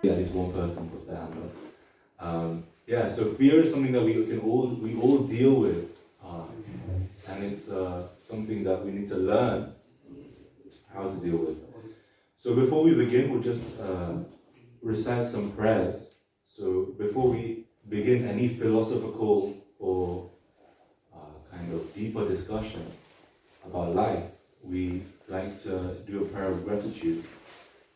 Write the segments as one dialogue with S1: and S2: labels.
S1: At least one person puts their hand up. Yeah, so fear is something that we all deal with, and it's something that we need to learn how to deal with. So before we begin, we'll just recite some prayers. So before we begin any philosophical or kind of deeper discussion about life, we like to do a prayer of gratitude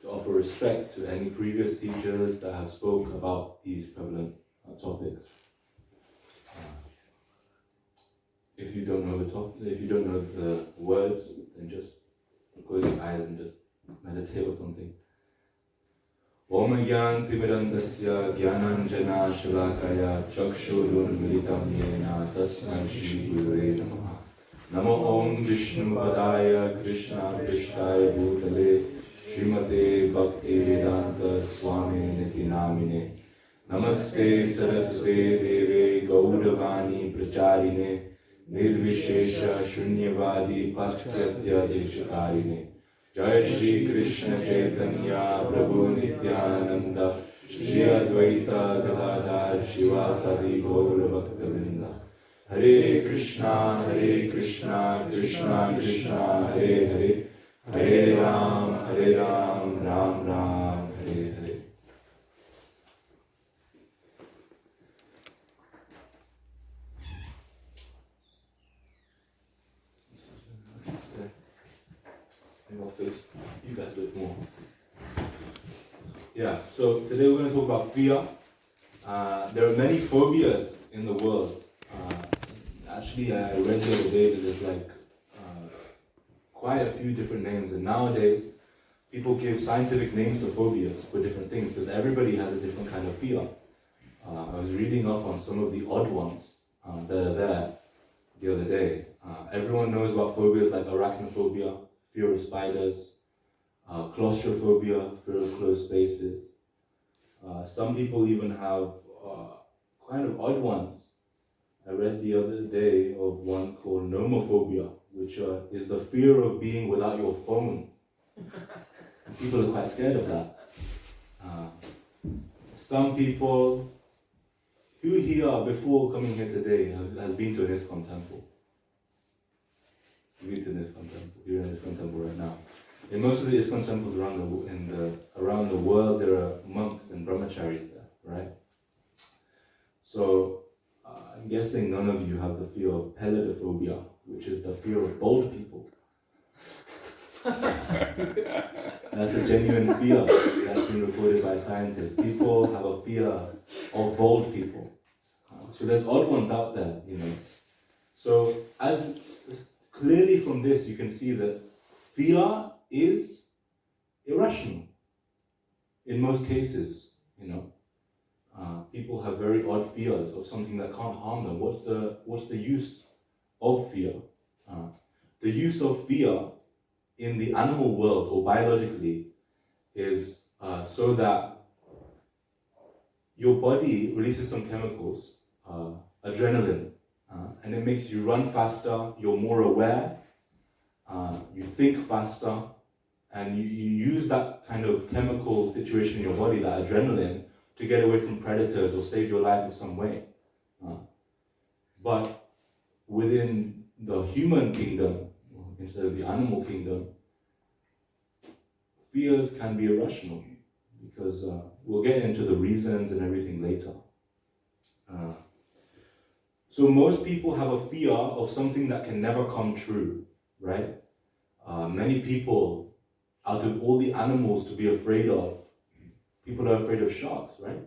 S1: to offer respect to any previous teachers that have spoke about these prevalent topics. If you don't know the topic, if you don't know the words, then just close your eyes and just meditate or something. Om Gyan Timirandasya Gyananjana Shalakaya Chakshurunmilitam Yena Tasmai Shri Gurave Namaha. Namo Om Vishnu Padaya Krishna Krishnaya Bhutale Srimate Bhakti Vedanta Swami Niti Namine. Namaste Saraswate Deve Gauravani Pracharine Nirvishesha Shunyavadi Paschatya Deshakarine. Jai Shri Krishna Chaitanya Prabhu Nityananda Shri Advaita Gadadhar Shivasadi Gaura Bhakta-vrinda. Hare Krishna Krishna Krishna Hare Hare Hare Ram Ram Ram Hare Hare. I'll face you guys a bit more. Yeah, so today we're going to talk about fear. There are many phobias in the world. Actually, I read the other day that there's quite a few different names, and nowadays people give scientific names to phobias for different things because everybody has a different kind of fear. I was reading up on some of the odd ones that are there the other day. Everyone knows about phobias like arachnophobia, fear of spiders, claustrophobia, fear of closed spaces. Some people even have kind of odd ones. I read the other day of one called nomophobia, which is the fear of being without your phone. People are quite scared of that. Some people, who here before coming here today has been to an ISKCON temple? You've been to an ISKCON temple. You're in an ISKCON temple right now. In most of the ISKCON temples around the world, there are monks and brahmacharis there, right? So I'm guessing none of you have the fear of pelidophobia, which is the fear of bald people. That's a genuine fear that's been recorded by scientists. People have a fear of bald people. So there's odd ones out there, you know. So as clearly from this, you can see that fear is irrational in most cases, you know. People have very odd fears of something that can't harm them. What's the use of fear? The use of fear in the animal world or biologically is so that your body releases some chemicals, adrenaline, and it makes you run faster, you're more aware, you think faster, and you use that kind of chemical situation in your body, that adrenaline, to get away from predators or save your life in some way. But within the human kingdom, instead of the animal kingdom, fears can be irrational because we'll get into the reasons and everything later. So most people have a fear of something that can never come true, right? Many people, out of all the animals to be afraid of, people are afraid of sharks, right?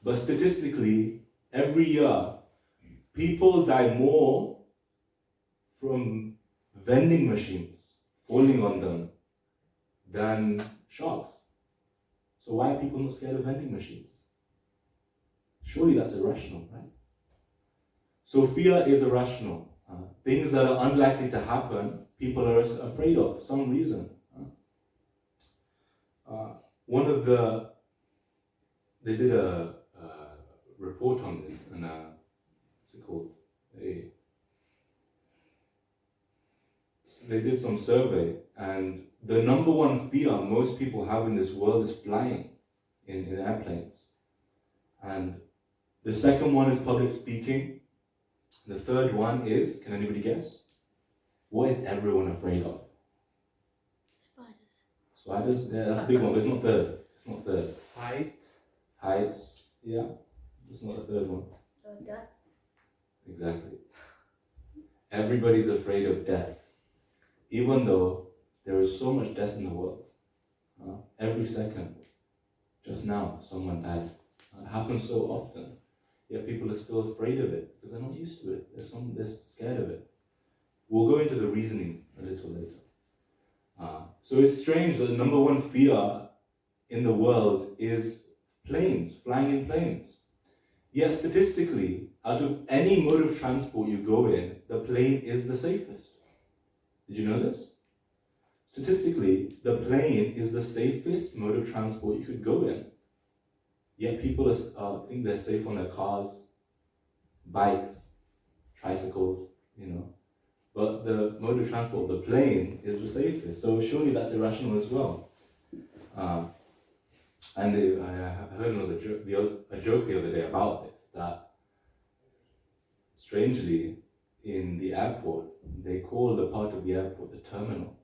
S1: But statistically, every year, people die more from vending machines falling on them than sharks. So why are people not scared of vending machines? Surely that's irrational, right? So fear is irrational. Things that are unlikely to happen, people are afraid of for some reason. They did a report on this, and what's it called? They did some survey, and the number one fear most people have in this world is flying. in airplanes. And the second one is public speaking. The third one is, can anybody guess? What is everyone afraid of? Spiders? Yeah, that's a big one, but it's not third. It's not third. Heights. Yeah. It's not the third one.
S2: Death.
S1: Exactly. Everybody's afraid of death. Even though there is so much death in the world. Every second. Just now, someone died. It happens so often. Yet people are still afraid of it because they're not used to it. They're scared of it. We'll go into the reasoning a little later. So it's strange that the number one fear in the world is planes, flying in planes. Yet statistically, out of any mode of transport you go in, the plane is the safest. Did you know this? Statistically, the plane is the safest mode of transport you could go in. Yet people think they're safe on their cars, bikes, tricycles, But the mode of transport, the plane, is the safest. So surely that's irrational as well. And I heard a joke the other day about this, that strangely, in the airport, they call the part of the airport the terminal,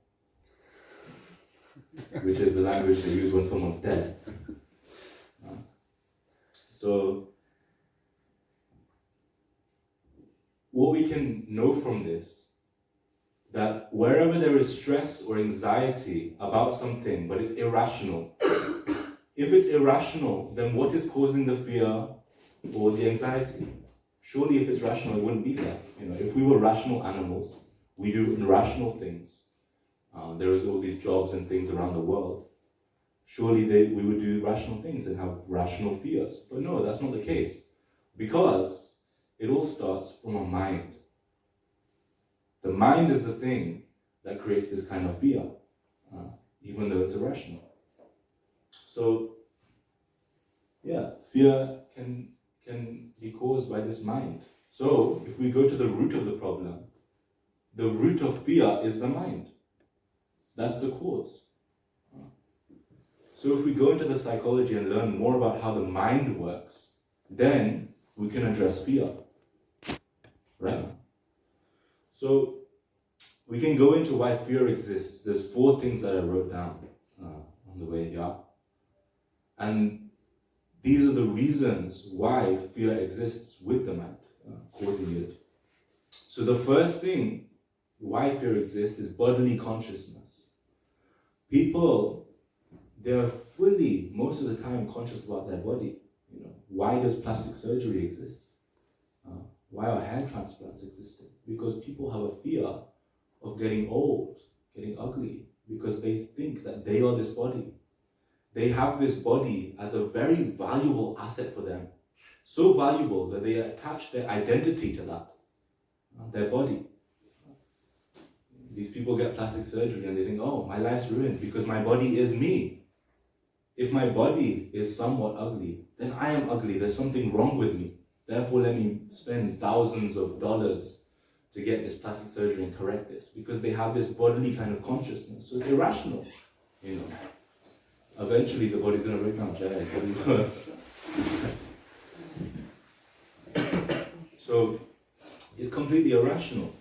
S1: which is the language they use when someone's dead. So, what we can know from this, that wherever there is stress or anxiety about something, but it's irrational, if it's irrational, then what is causing the fear or the anxiety? Surely if it's rational, it wouldn't be there. If we were rational animals, we do irrational things. There is all these jobs and things around the world. Surely we would do rational things and have rational fears. But no, that's not the case. Because it all starts from our mind. The mind is the thing that creates this kind of fear, even though it's irrational. So, fear can be caused by this mind. So, if we go to the root of the problem, the root of fear is the mind. That's the cause. So if we go into the psychology and learn more about how the mind works, then we can address fear. Right? So we can go into why fear exists. There's 4 things that I wrote down on the way here. And these are the reasons why fear exists with the mind, causing it. So the first thing why fear exists is bodily consciousness. People, they're fully, most of the time, conscious about their body. Why does plastic surgery exist? Why are hair transplants existing? Because people have a fear of getting old, getting ugly, because they think that they are this body. They have this body as a very valuable asset for them. So valuable that they attach their identity to that, their body. These people get plastic surgery and they think, oh, my life's ruined because my body is me. If my body is somewhat ugly, then I am ugly. There's something wrong with me. Therefore, let me spend thousands of dollars to get this plastic surgery and correct this. Because they have this bodily kind of consciousness. So it's irrational, Eventually, the body's going to break down. So it's completely irrational.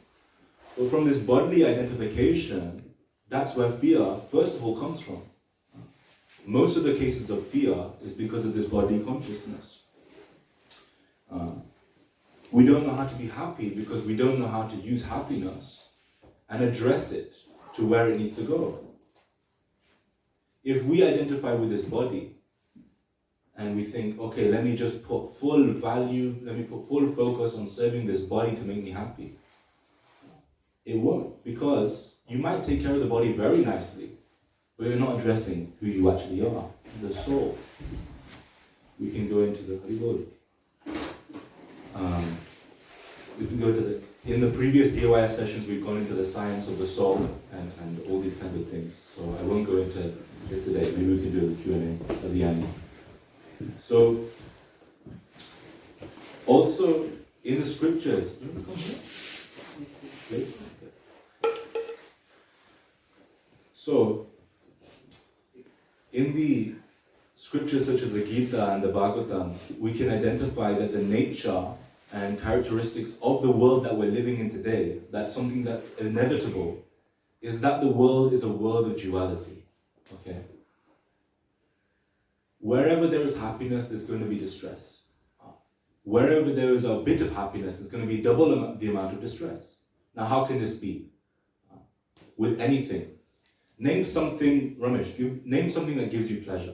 S1: But from this bodily identification, that's where fear, first of all, comes from. Most of the cases of fear is because of this body consciousness. We don't know how to be happy because we don't know how to use happiness and address it to where it needs to go. If we identify with this body and we think, okay, let me just put full value, let me put full focus on serving this body to make me happy, it won't, because you might take care of the body very nicely, but you're not addressing who you actually are, the soul. We can go into the in the previous DOIS sessions, we've gone into the science of the soul and all these kinds of things. So I won't go into it today. Maybe we can do the Q&A at the end. So, also in the scriptures, so in the scriptures such as the Gita and the Bhagavatam, we can identify that the nature and characteristics of the world that we're living in today, that's something that's inevitable, is that the world is a world of duality. Okay? Wherever there is happiness, there's going to be distress. Wherever there is a bit of happiness, there's going to be double the amount of distress. Now, how can this be? With anything. Name something, Ramesh, name something that gives you pleasure.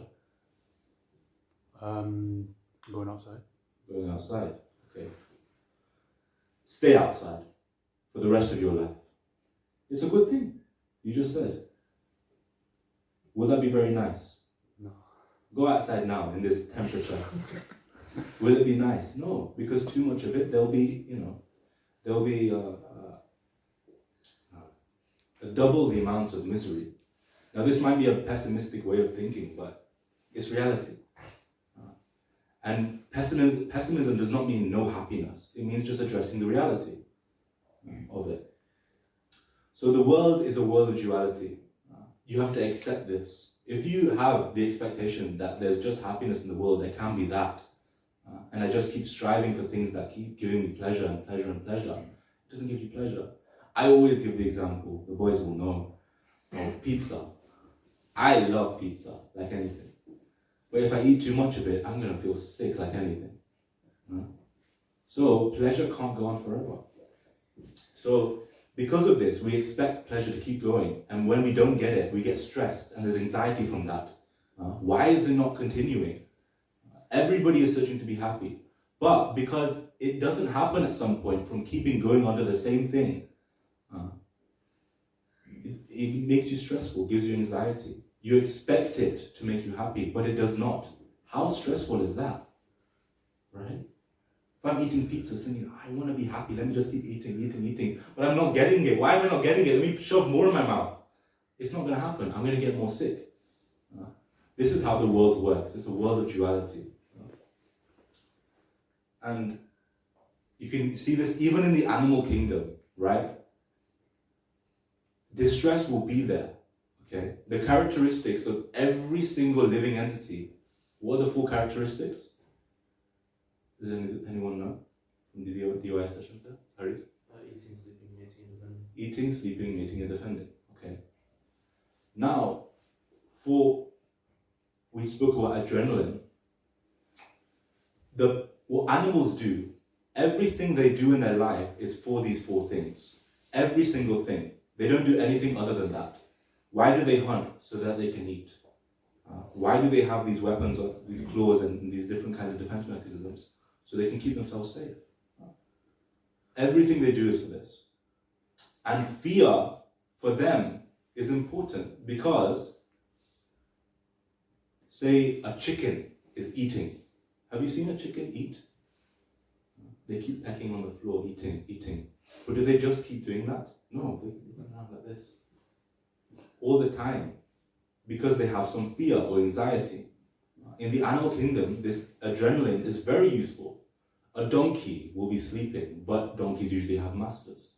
S2: Going outside.
S1: Going outside, okay. Stay outside for the rest of your life. It's a good thing. You just said. Will that be very nice?
S2: No.
S1: Go outside now in this temperature. Will it be nice? No, because too much of it, there'll be double the amount of misery. Now this might be a pessimistic way of thinking, but it's reality. And pessimism does not mean no happiness. It means just addressing the reality of it. So the world is a world of duality. You have to accept this. If you have the expectation that there's just happiness in the world, there can be that. And I just keep striving for things that keep giving me pleasure and pleasure and pleasure. It doesn't give you pleasure. I always give the example, the boys will know, of pizza. I love pizza, like anything. But if I eat too much of it, I'm going to feel sick like anything. So pleasure can't go on forever. So because of this, we expect pleasure to keep going. And when we don't get it, we get stressed and there's anxiety from that. Why is it not continuing? Everybody is searching to be happy. But because it doesn't happen at some point from keeping going under the same thing, it makes you stressful, gives you anxiety. You expect it to make you happy, but it does not. How stressful is that? Right? If I'm eating pizza, thinking, I want to be happy, let me just keep eating, but I'm not getting it. Why am I not getting it? Let me shove more in my mouth. It's not going to happen. I'm going to get more sick. This is how the world works. It's a world of duality. And you can see this even in the animal kingdom, right? Distress will be there. Okay, the characteristics of every single living entity. What are the 4 characteristics? Does anyone know from the DOI session there? Harry?
S3: Eating, sleeping, mating, and defending.
S1: Eating, sleeping, mating, and defending. Okay. Now, we spoke about adrenaline. What animals do, everything they do in their life is for these 4 things. Every single thing. They don't do anything other than that. Why do they hunt? So that they can eat. Why do they have these weapons, these claws, and these different kinds of defense mechanisms? So they can keep themselves safe. Everything they do is for this. And fear, for them, is important because, say, a chicken is eating. Have you seen a chicken eat? They keep pecking on the floor, eating. But do they just keep doing that? No, they run around like this. All the time, because they have some fear or anxiety. In the animal kingdom, this adrenaline is very useful. A donkey will be sleeping, but donkeys usually have masters.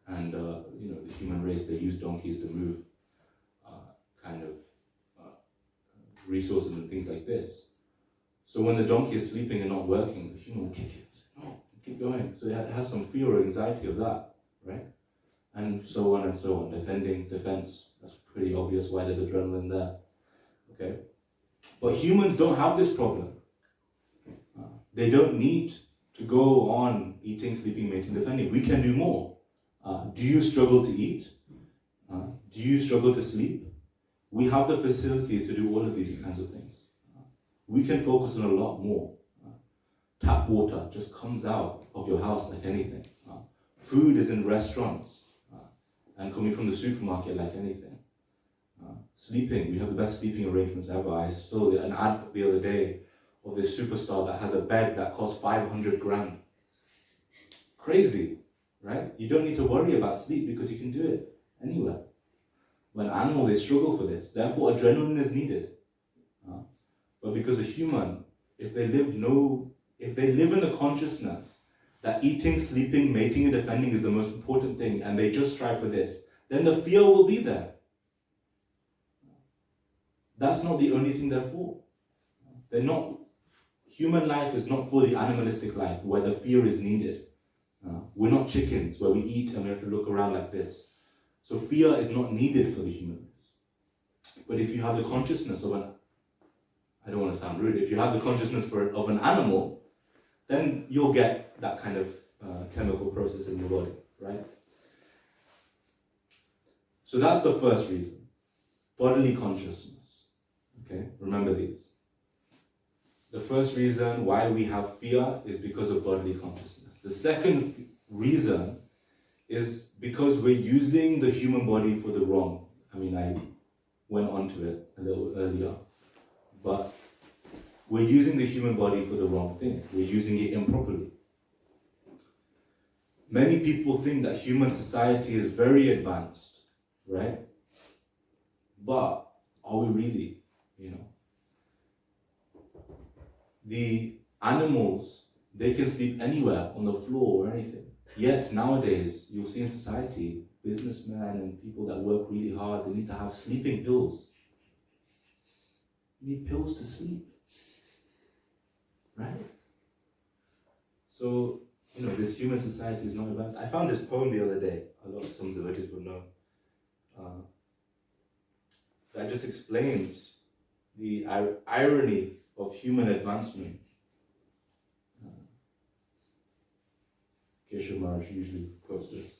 S1: And the human race, they use donkeys to move resources and things like this. So when the donkey is sleeping and not working, the human will kick it. No, keep going. So it has some fear or anxiety of that, right? And so on and so on. Defense. That's pretty obvious why there's adrenaline there. Okay? But humans don't have this problem. They don't need to go on eating, sleeping, mating, defending. We can do more. Do you struggle to eat? Do you struggle to sleep? We have the facilities to do all of these kinds of things. We can focus on a lot more. Tap water just comes out of your house like anything. Food is in restaurants and coming from the supermarket like anything. Sleeping, we have the best sleeping arrangements ever. I saw an ad the other day of this superstar that has a bed that costs 500 grand. Crazy, right? You don't need to worry about sleep because you can do it anywhere. When animals, they struggle for this. Therefore, adrenaline is needed. But because a human, if they live in the consciousness that eating, sleeping, mating, and defending is the most important thing, and they just strive for this, then the fear will be there. That's not the only thing they're for. they're not, human life is not fully animalistic life where the fear is needed. We're not chickens where we eat and we have to look around like this. So fear is not needed for the human race. But if you have the consciousness of I don't want to sound rude, if you have the consciousness of an animal, then you'll get that kind of chemical process in your body, right? So that's the first reason, bodily consciousness. Okay, remember these. The first reason why we have fear is because of bodily consciousness. The second reason is because we're using the human body for the wrong. I mean, I went on to it a little earlier, but we're using the human body for the wrong thing. We're using it improperly. Many people think that human society is very advanced, right? But are we really? The animals, they can sleep anywhere on the floor or anything. Yet nowadays, you'll see in society, businessmen and people that work really hard, they need to have sleeping pills. You need pills to sleep, right? So, this human society is not advanced. I found this poem the other day. Some of the devotees would know. That just explains the irony of human advancement. Keshav Maharaj usually quotes this.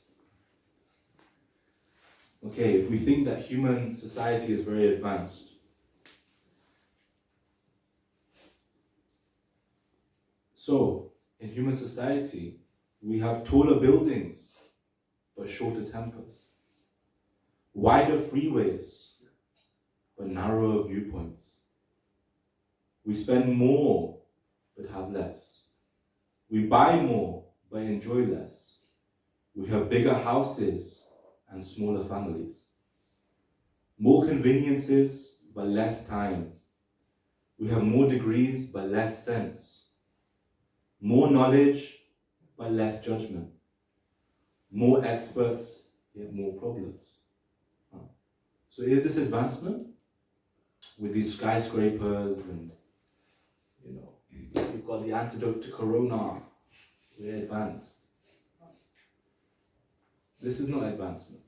S1: Okay, if we think that human society is very advanced, so in human society, we have taller buildings, but shorter tempers. Wider freeways, but narrower viewpoints. We spend more, but have less. We buy more, but enjoy less. We have bigger houses and smaller families. More conveniences, but less time. We have more degrees, but less sense. More knowledge, but less judgment. More experts, yet more problems. So is this advancement? With these skyscrapers and, you've got the antidote to corona, we're advanced. This is not advancement.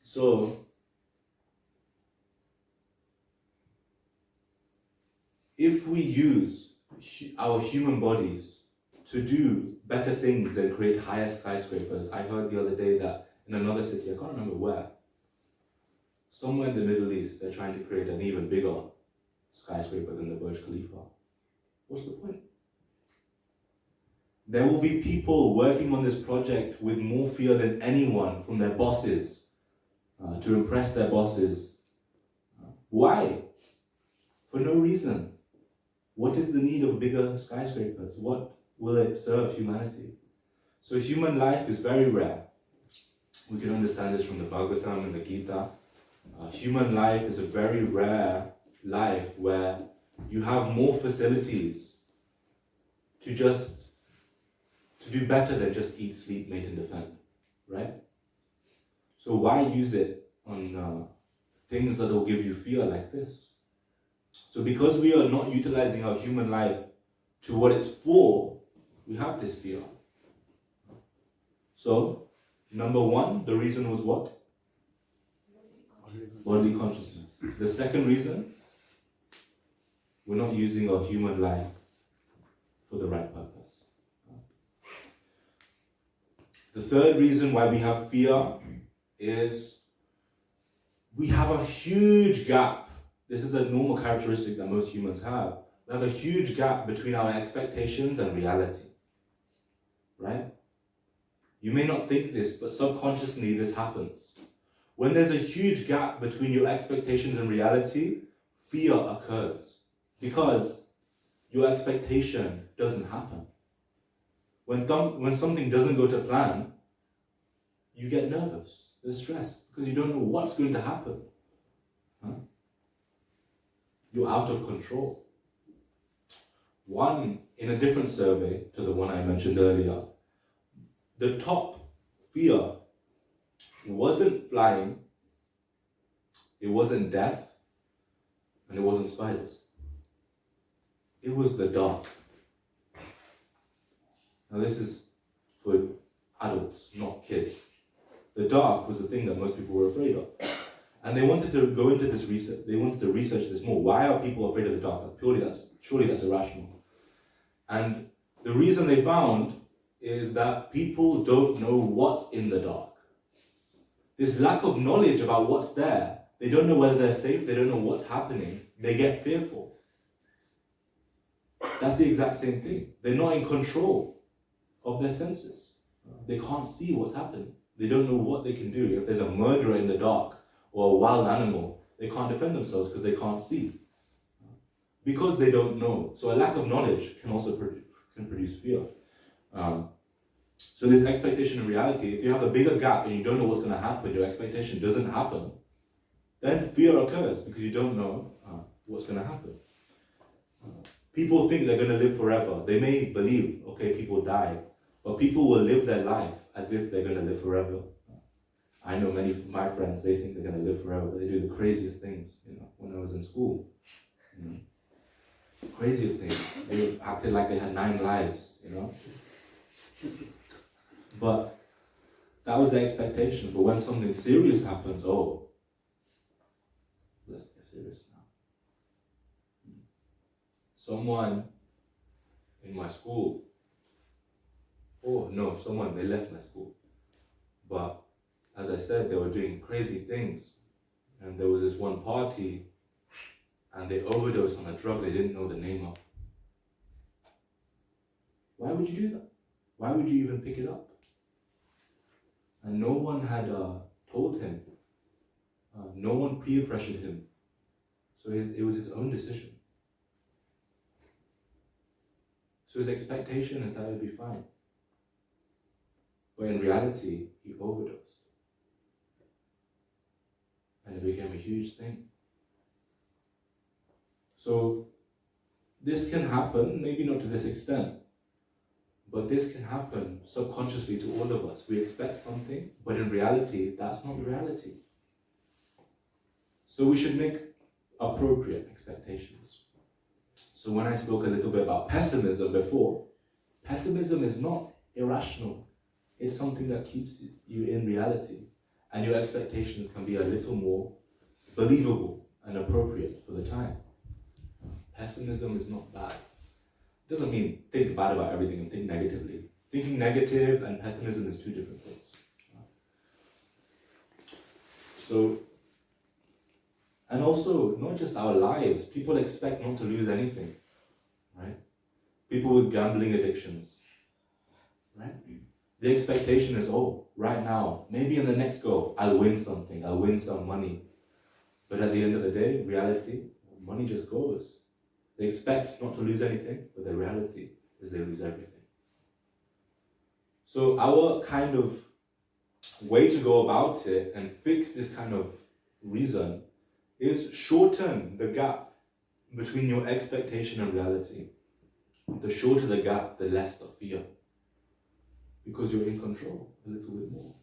S1: So, if we use our human bodies to do better things than create higher skyscrapers, I heard the other day that in another city, I can't remember where, somewhere in the Middle East, they're trying to create an even bigger skyscraper than the Burj Khalifa. What's the point? There will be people working on this project with more fear than anyone from their bosses, to impress their bosses. Why? For no reason. What is the need of bigger skyscrapers? What will it serve humanity? So human life is very rare. We can understand this from the Bhagavatam and the Gita. Human life is a very rare life where you have more facilities to do better than just eat, sleep, mate, and defend, right? So why use it on things that will give you fear like this? So because we are not utilizing our human life to what it's for, we have this fear. So, number one, the reason was what? Bodily consciousness. The second reason, we're not using our human life for the right purpose. The third reason why we have fear is we have a huge gap. This is a normal characteristic that most humans have. We have a huge gap between our expectations and reality. Right? You may not think this, but subconsciously this happens. When there's a huge gap between your expectations and reality, fear occurs because your expectation doesn't happen. When something doesn't go to plan, you get nervous, there's stress, because you don't know what's going to happen. You're out of control. In a different survey to the one I mentioned earlier, the top fear wasn't flying, it wasn't death, and it wasn't spiders. It was the dark. Now this is for adults, not kids. The dark was the thing that most people were afraid of. And they wanted to go into this research. They wanted to research this more. Why are people afraid of the dark? Surely that's irrational. And the reason they found is that people don't know what's in the dark. This lack of knowledge about what's there, they don't know whether they're safe, they don't know what's happening, they get fearful. That's the exact same thing. They're not in control of their senses. They can't see what's happening. They don't know what they can do. If there's a murderer in the dark or a wild animal, they can't defend themselves because they can't see. Because they don't know. So a lack of knowledge can also produce fear. So this expectation and reality, if you have a bigger gap and you don't know what's going to happen, your expectation doesn't happen, then fear occurs because you don't know what's going to happen. People think they're going to live forever. They may believe, okay, people die, but people will live their life as if they're going to live forever. I know many of my friends, they think they're going to live forever, but they do the craziest things, when I was in school. Craziest things. They acted like they had 9 lives, But that was the expectation. But when something serious happens, let's get serious now. Someone in my school, they left my school. But as I said, they were doing crazy things. And there was this one party, and they overdosed on a drug they didn't know the name of. Why would you do that? Why would you even pick it up? And no one had told him. No one peer-pressured him. So it was his own decision. So his expectation is that it would be fine. But in reality, he overdosed. And it became a huge thing. So this can happen, maybe not to this extent, but this can happen subconsciously to all of us. We expect something, but in reality, that's not reality. So we should make appropriate expectations. So when I spoke a little bit about pessimism before, pessimism is not irrational. It's something that keeps you in reality. And your expectations can be a little more believable and appropriate for the time. Pessimism is not bad. It doesn't mean think bad about everything and think negatively. Thinking negative and pessimism is 2 different things. So, and also, not just our lives, people expect not to lose anything, right? People with gambling addictions, right? The expectation is, right now, maybe in the next go, I'll win something, I'll win some money. But at the end of the day, reality, money just goes. They expect not to lose anything, but the reality is they lose everything. So our kind of way to go about it and fix this kind of reason is shorten the gap between your expectation and reality. The shorter the gap, the less the fear. Because you're in control a little bit more.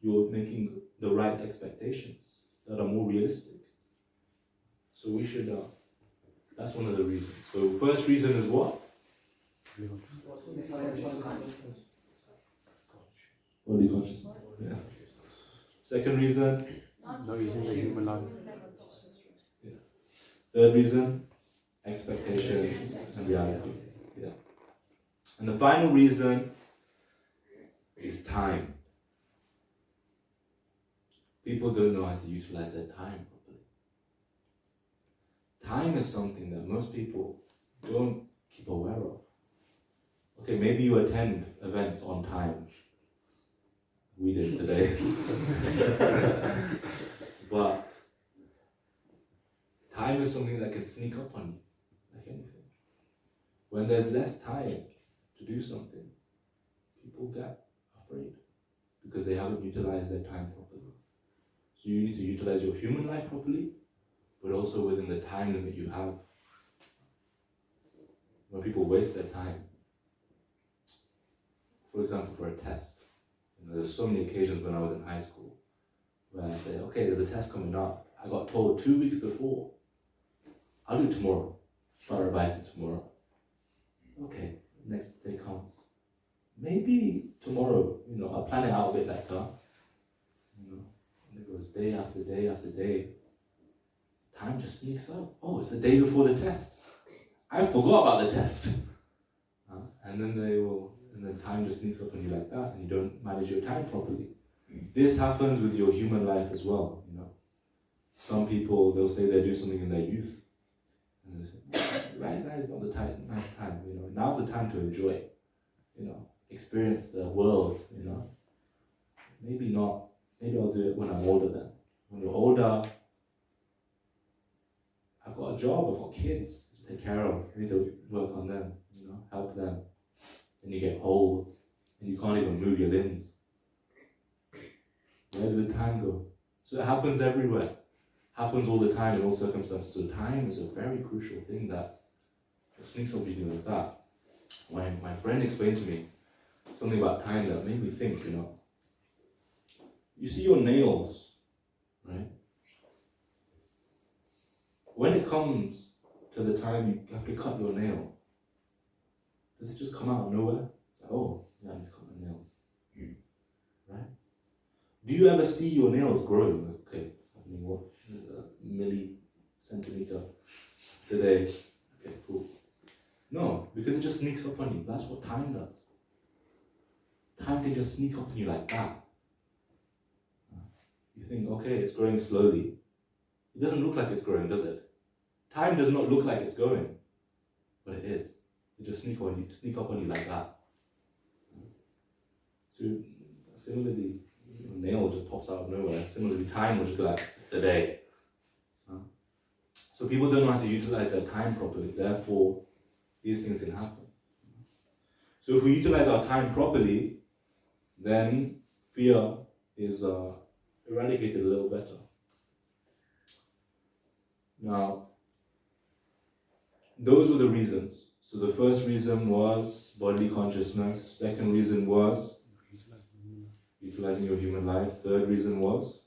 S1: You're making the right expectations that are more realistic. So we should, that's one of the reasons. So first reason is what? Body consciousness. Yeah. Second reason?
S2: Not using the human life.
S1: Yeah. Third reason? Expectation and reality. Yeah. And the final reason is time. People don't know how to utilize their time properly. Time is something that most people don't keep aware of. Okay, maybe you attend events on time. We did today. But time is something that can sneak up on you, like anything. When there's less time to do something, people get afraid because they haven't utilized their time properly. So you need to utilize your human life properly, but also within the time limit you have. When people waste their time, for example, for a test, there's so many occasions when I was in high school where I say, okay, there's a test coming up. I got told 2 weeks before, I'll do it tomorrow. start revising tomorrow. Okay, next day comes. Maybe tomorrow, I'll plan it out a bit better. And it goes day after day after day. Time just sneaks up. Oh, it's the day before the test. I forgot about the test. And then time just sneaks up on you like that, and you don't manage your time properly. This happens with your human life as well. Some people, they'll say they do something in their youth, and they say, right now is not the nice time. Now's the time to enjoy. Experience the world. Maybe not. Maybe I'll do it when I'm older. Then, when you're older, I've got a job. I've got kids to take care of. I need to work on them. Help them. And you get old, and you can't even move your limbs. Where did the time go? So it happens everywhere. Happens all the time in all circumstances. So time is a very crucial thing that sneaks up on you like that. My friend explained to me something about time that made me think, You see your nails, right? When it comes to the time you have to cut your nail, does it just come out of nowhere? It's like, oh, yeah, I need to cut my nails. Right? Do you ever see your nails growing? Okay, what? Millicentimeter today. Okay, cool. No, because it just sneaks up on you. That's what time does. Time can just sneak up on you like that. You think, okay, it's growing slowly. It doesn't look like it's growing, does it? Time does not look like it's going, but it is. It just sneak up on you like that. So similarly, nail just pops out of nowhere. Similarly, time will just be like, it's the day. So people don't know how to utilize their time properly. Therefore, these things can happen. So if we utilize our time properly, then fear is eradicated a little better. Now, those were the reasons. So the first reason was bodily consciousness. Second reason was utilizing your human life. Third reason was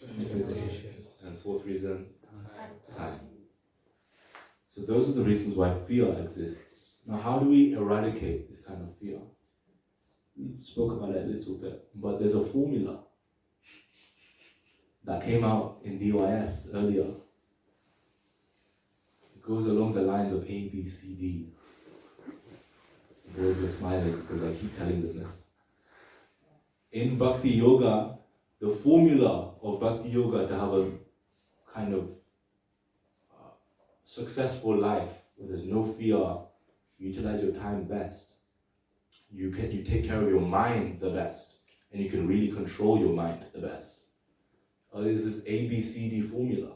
S1: expectations. And fourth reason, time. So those are the reasons why fear exists. Now, how do we eradicate this kind of fear? We spoke about it a little bit, but there's a formula that came out in DYS earlier. It goes along the lines of A, B, C, D. The boys are smiling because I keep telling them this. In Bhakti-yoga, the formula of Bhakti-yoga to have a kind of successful life where there's no fear, you utilize your time best. You take care of your mind the best, and you can really control your mind the best. There's this ABCD formula.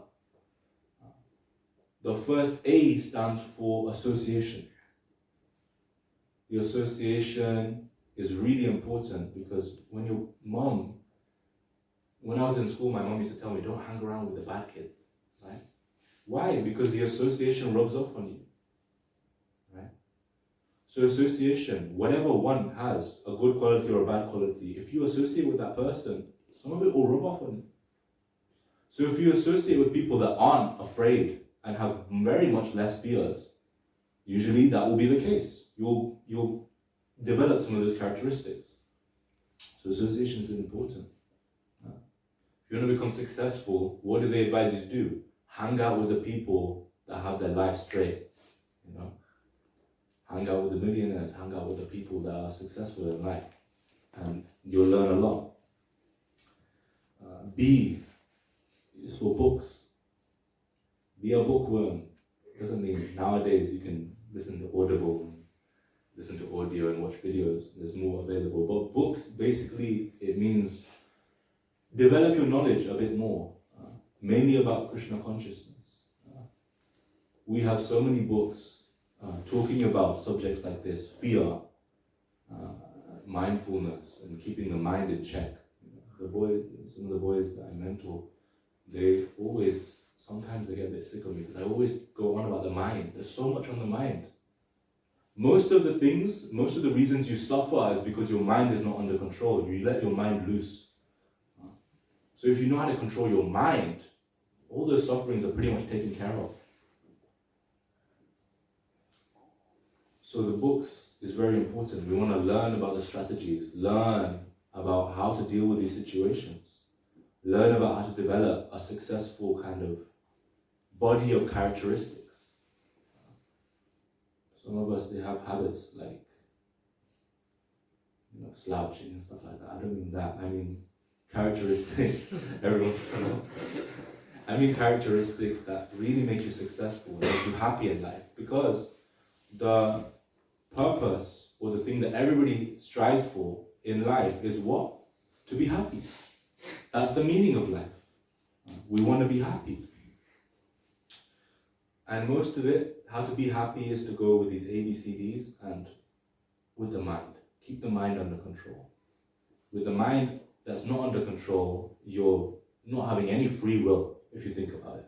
S1: The first A stands for association. The association is really important because when I was in school, my mom used to tell me, don't hang around with the bad kids, right? Why? Because the association rubs off on you, right? So association, whatever one has, a good quality or a bad quality, if you associate with that person, some of it will rub off on you. So if you associate with people that aren't afraid and have very much less fears, usually that will be the case. You'll develop some of those characteristics. So association is important. If you want to become successful, what do they advise you to do? Hang out with the people that have their life straight. Hang out with the millionaires, hang out with the people that are successful in life, and you'll learn a lot. B is for books. Be a bookworm. Doesn't mean nowadays you can listen to Audible, listen to audio and watch videos. There's more available. But books, basically, it means develop your knowledge a bit more, mainly about Krishna consciousness. We have so many books talking about subjects like this: fear, mindfulness, and keeping the mind in check. Some of the boys that I mentor, sometimes they get a bit sick of me because I always go on about the mind. There's so much on the mind. Most of the reasons you suffer is because your mind is not under control. You let your mind loose. So if you know how to control your mind, all those sufferings are pretty much taken care of. So the books is very important. We want to learn about the strategies, learn about how to deal with these situations, learn about how to develop a successful kind of body of characteristics. Some of us, they have habits like, slouching and stuff like that. I don't mean that. I mean characteristics. Everyone's I mean characteristics that really make you successful, make you happy in life. Because the purpose or the thing that everybody strives for in life is what? To be happy. That's the meaning of life. We want to be happy. And most of it, how to be happy is to go with these ABCDs and with the mind. Keep the mind under control. With the mind that's not under control, you're not having any free will, if you think about it.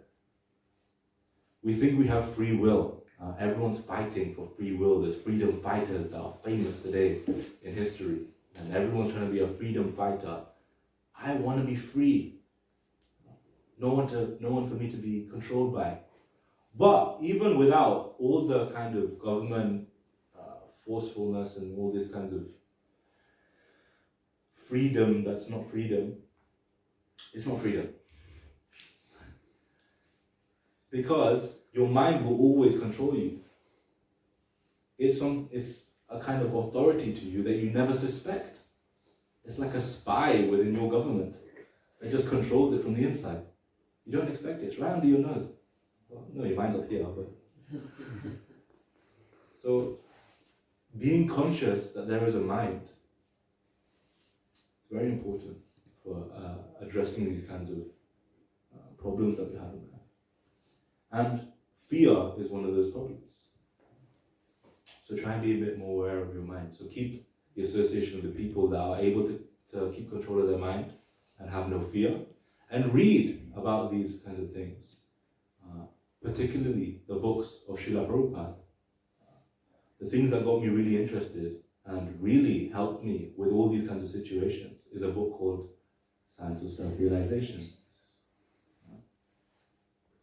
S1: We think we have free will. Everyone's fighting for free will. There's freedom fighters that are famous today in history. And everyone's trying to be a freedom fighter. I want to be free. No one for me to be controlled by. But even without all the kind of government forcefulness and all these kinds of freedom that's not freedom, it's not freedom. Because your mind will always control you. It's a kind of authority to you that you never suspect. It's like a spy within your government that just controls it from the inside. You don't expect it. It's right under your nose. Well, no, your mind's up here, but... So, being conscious that there is a mind is very important for addressing these kinds of problems that we have in life. And fear is one of those problems. So try and be a bit more aware of your mind. So keep the association with the people that are able to keep control of their mind and have no fear. And read about these kinds of things. Particularly the books of Srila Prabhupada. The things that got me really interested and really helped me with all these kinds of situations is a book called Science of Self-Realization.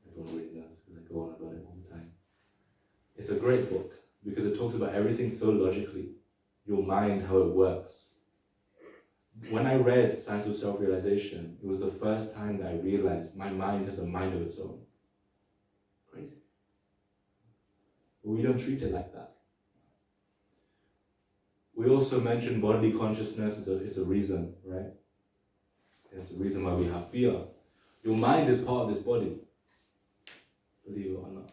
S1: Everyone already knows because I go on about it all the time. It's a great book because it talks about everything so logically, your mind, how it works. When I read Science of Self-Realization, it was the first time that I realized my mind has a mind of its own. Crazy. But we don't treat it like that. We also mentioned bodily consciousness is a reason, right? It's a reason why we have fear. Your mind is part of this body, believe it or not.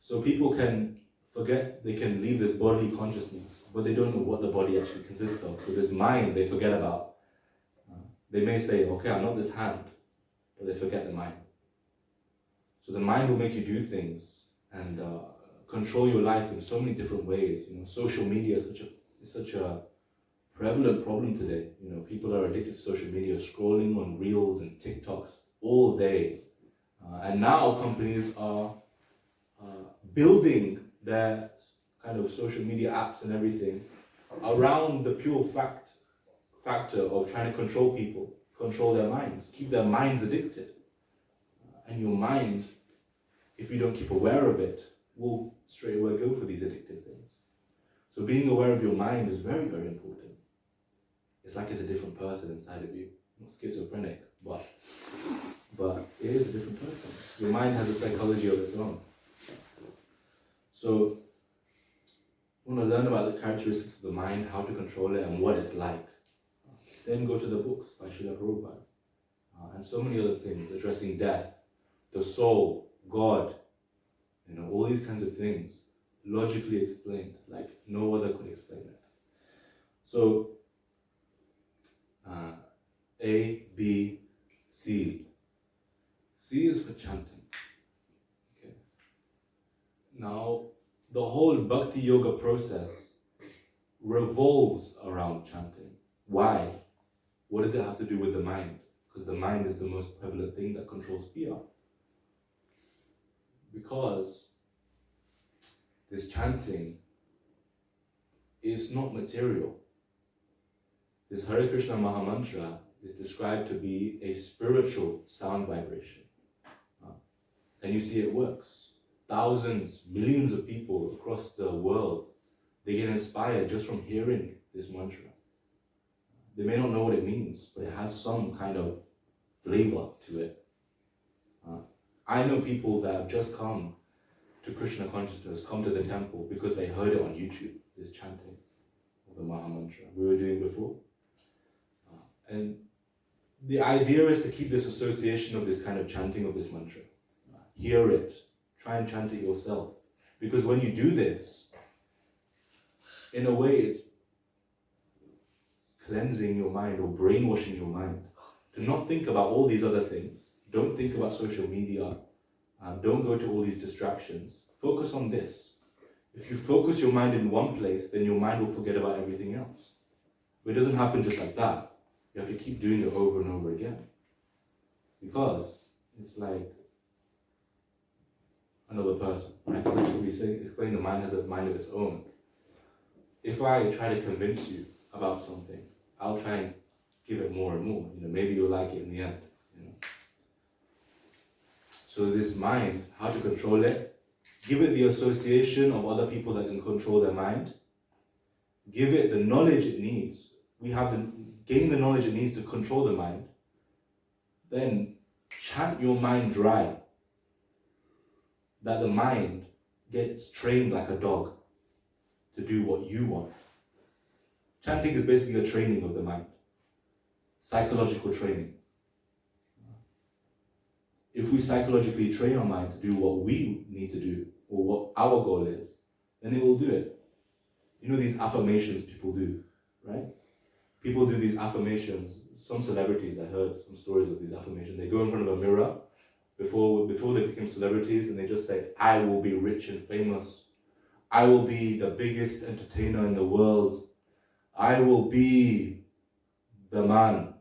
S1: So people can forget, they can leave this bodily consciousness, but they don't know what the body actually consists of. So this mind they forget about. They may say, okay, I'm not this hand, but they forget the mind. So the mind will make you do things and control your life in so many different ways. Social media is such a prevalent problem today. People are addicted to social media, scrolling on Reels and TikToks all day. And now companies are building their kind of social media apps and everything around the pure factor of trying to control people, control their minds, keep their minds addicted. And your mind, if you don't keep aware of it, will straight away go for these addictive things. So being aware of your mind is very, very important. It's like it's a different person inside of you. Not schizophrenic, but it is a different person. Your mind has a psychology of its own. So you want to learn about the characteristics of the mind, how to control it, and what it's like. Then go to the books by Srila Prabhupada. And so many other things, addressing death, the soul, God, all these kinds of things, logically explained, like no other could explain it. So, A, B, C. C is for chanting. Okay. Now, the whole Bhakti-yoga process revolves around chanting. Why? What does it have to do with the mind? Because the mind is the most prevalent thing that controls fear. Because this chanting is not material. This Hare Krishna Mahamantra is described to be a spiritual sound vibration. And you see it works. thousands, millions of people across the world, they get inspired just from hearing this mantra. They may not know what it means, but it has some kind of flavor to it. I know people that have just come to Krishna consciousness, come to the temple because they heard it on YouTube, this chanting of the Maha Mantra we were doing before. And the idea is to keep this association of this kind of chanting of this mantra. Hear it, try and chant it yourself. Because when you do this, in a way it's cleansing your mind or brainwashing your mind to not think about all these other things. Don't think about social media. Don't go to all these distractions. Focus on this. If you focus your mind in one place, then your mind will forget about everything else. But it doesn't happen just like that. You have to keep doing it over and over again. Because it's like another person, right? We say, explain the mind has a mind of its own. If I try to convince you about something, I'll try and give it more and more. Maybe you'll like it in the end. So this mind, how to control it? Give it the association of other people that can control their mind. Give it the knowledge it needs. We have to gain the knowledge it needs to control the mind. Then chant your mind dry. That the mind gets trained like a dog to do what you want. Chanting is basically a training of the mind. Psychological training. If we psychologically train our mind to do what we need to do, or what our goal is, then it will do it. These affirmations people do, right? People do these affirmations. Some celebrities, I heard some stories of these affirmations. They go in front of a mirror before they become celebrities, and they just say, I will be rich and famous. I will be the biggest entertainer in the world. I will be the man.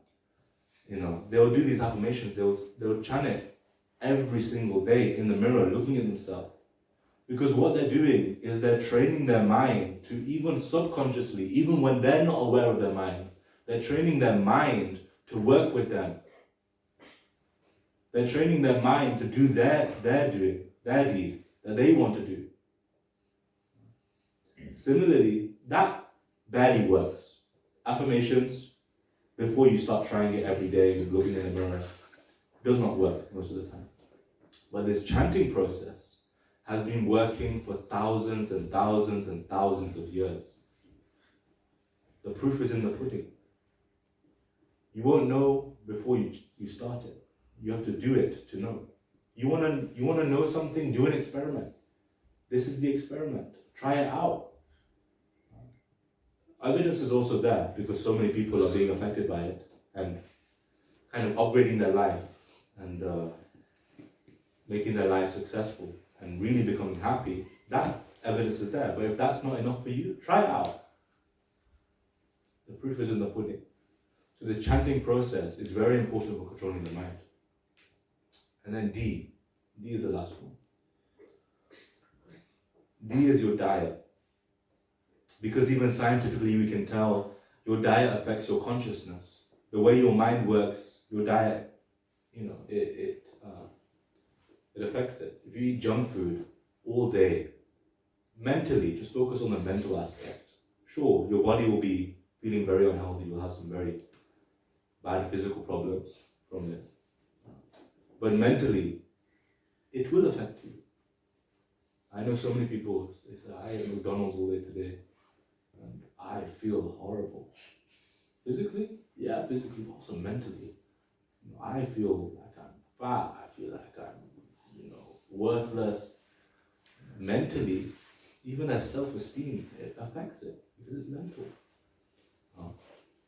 S1: They'll do these affirmations. They'll chant it every single day in the mirror, looking at themselves. Because what they're doing is they're training their mind to, even subconsciously, even when they're not aware of their mind, they're training their mind to work with them. They're training their mind to do their deed that they want to do. Similarly, that barely works. Affirmations, before you start trying it every day, looking in the mirror, does not work most of the time. But this chanting process has been working for thousands and thousands and thousands of years. The proof is in the pudding. You won't know before you start it. You have to do it to know. You want to know something? Do an experiment. This is the experiment. Try it out. Evidence is also there because so many people are being affected by it and kind of upgrading their life and making their life successful and really becoming happy. That evidence is there. But if that's not enough for you, try it out. The proof is in the pudding. So this chanting process is very important for controlling the mind. And then D. D is the last one. D is your diet. Because even scientifically we can tell your diet affects your consciousness. The way your mind works, your diet, it affects it. If you eat junk food all day, mentally, just focus on the mental aspect. Sure, your body will be feeling very unhealthy. You'll have some very bad physical problems from it. But mentally, it will affect you. I know so many people, they say, I ate McDonald's all day today, and I feel horrible. Physically? Yeah, physically, but also mentally. I feel like I'm fat, I feel like I'm, worthless. Mentally, even their self-esteem, it affects it, because it's mental.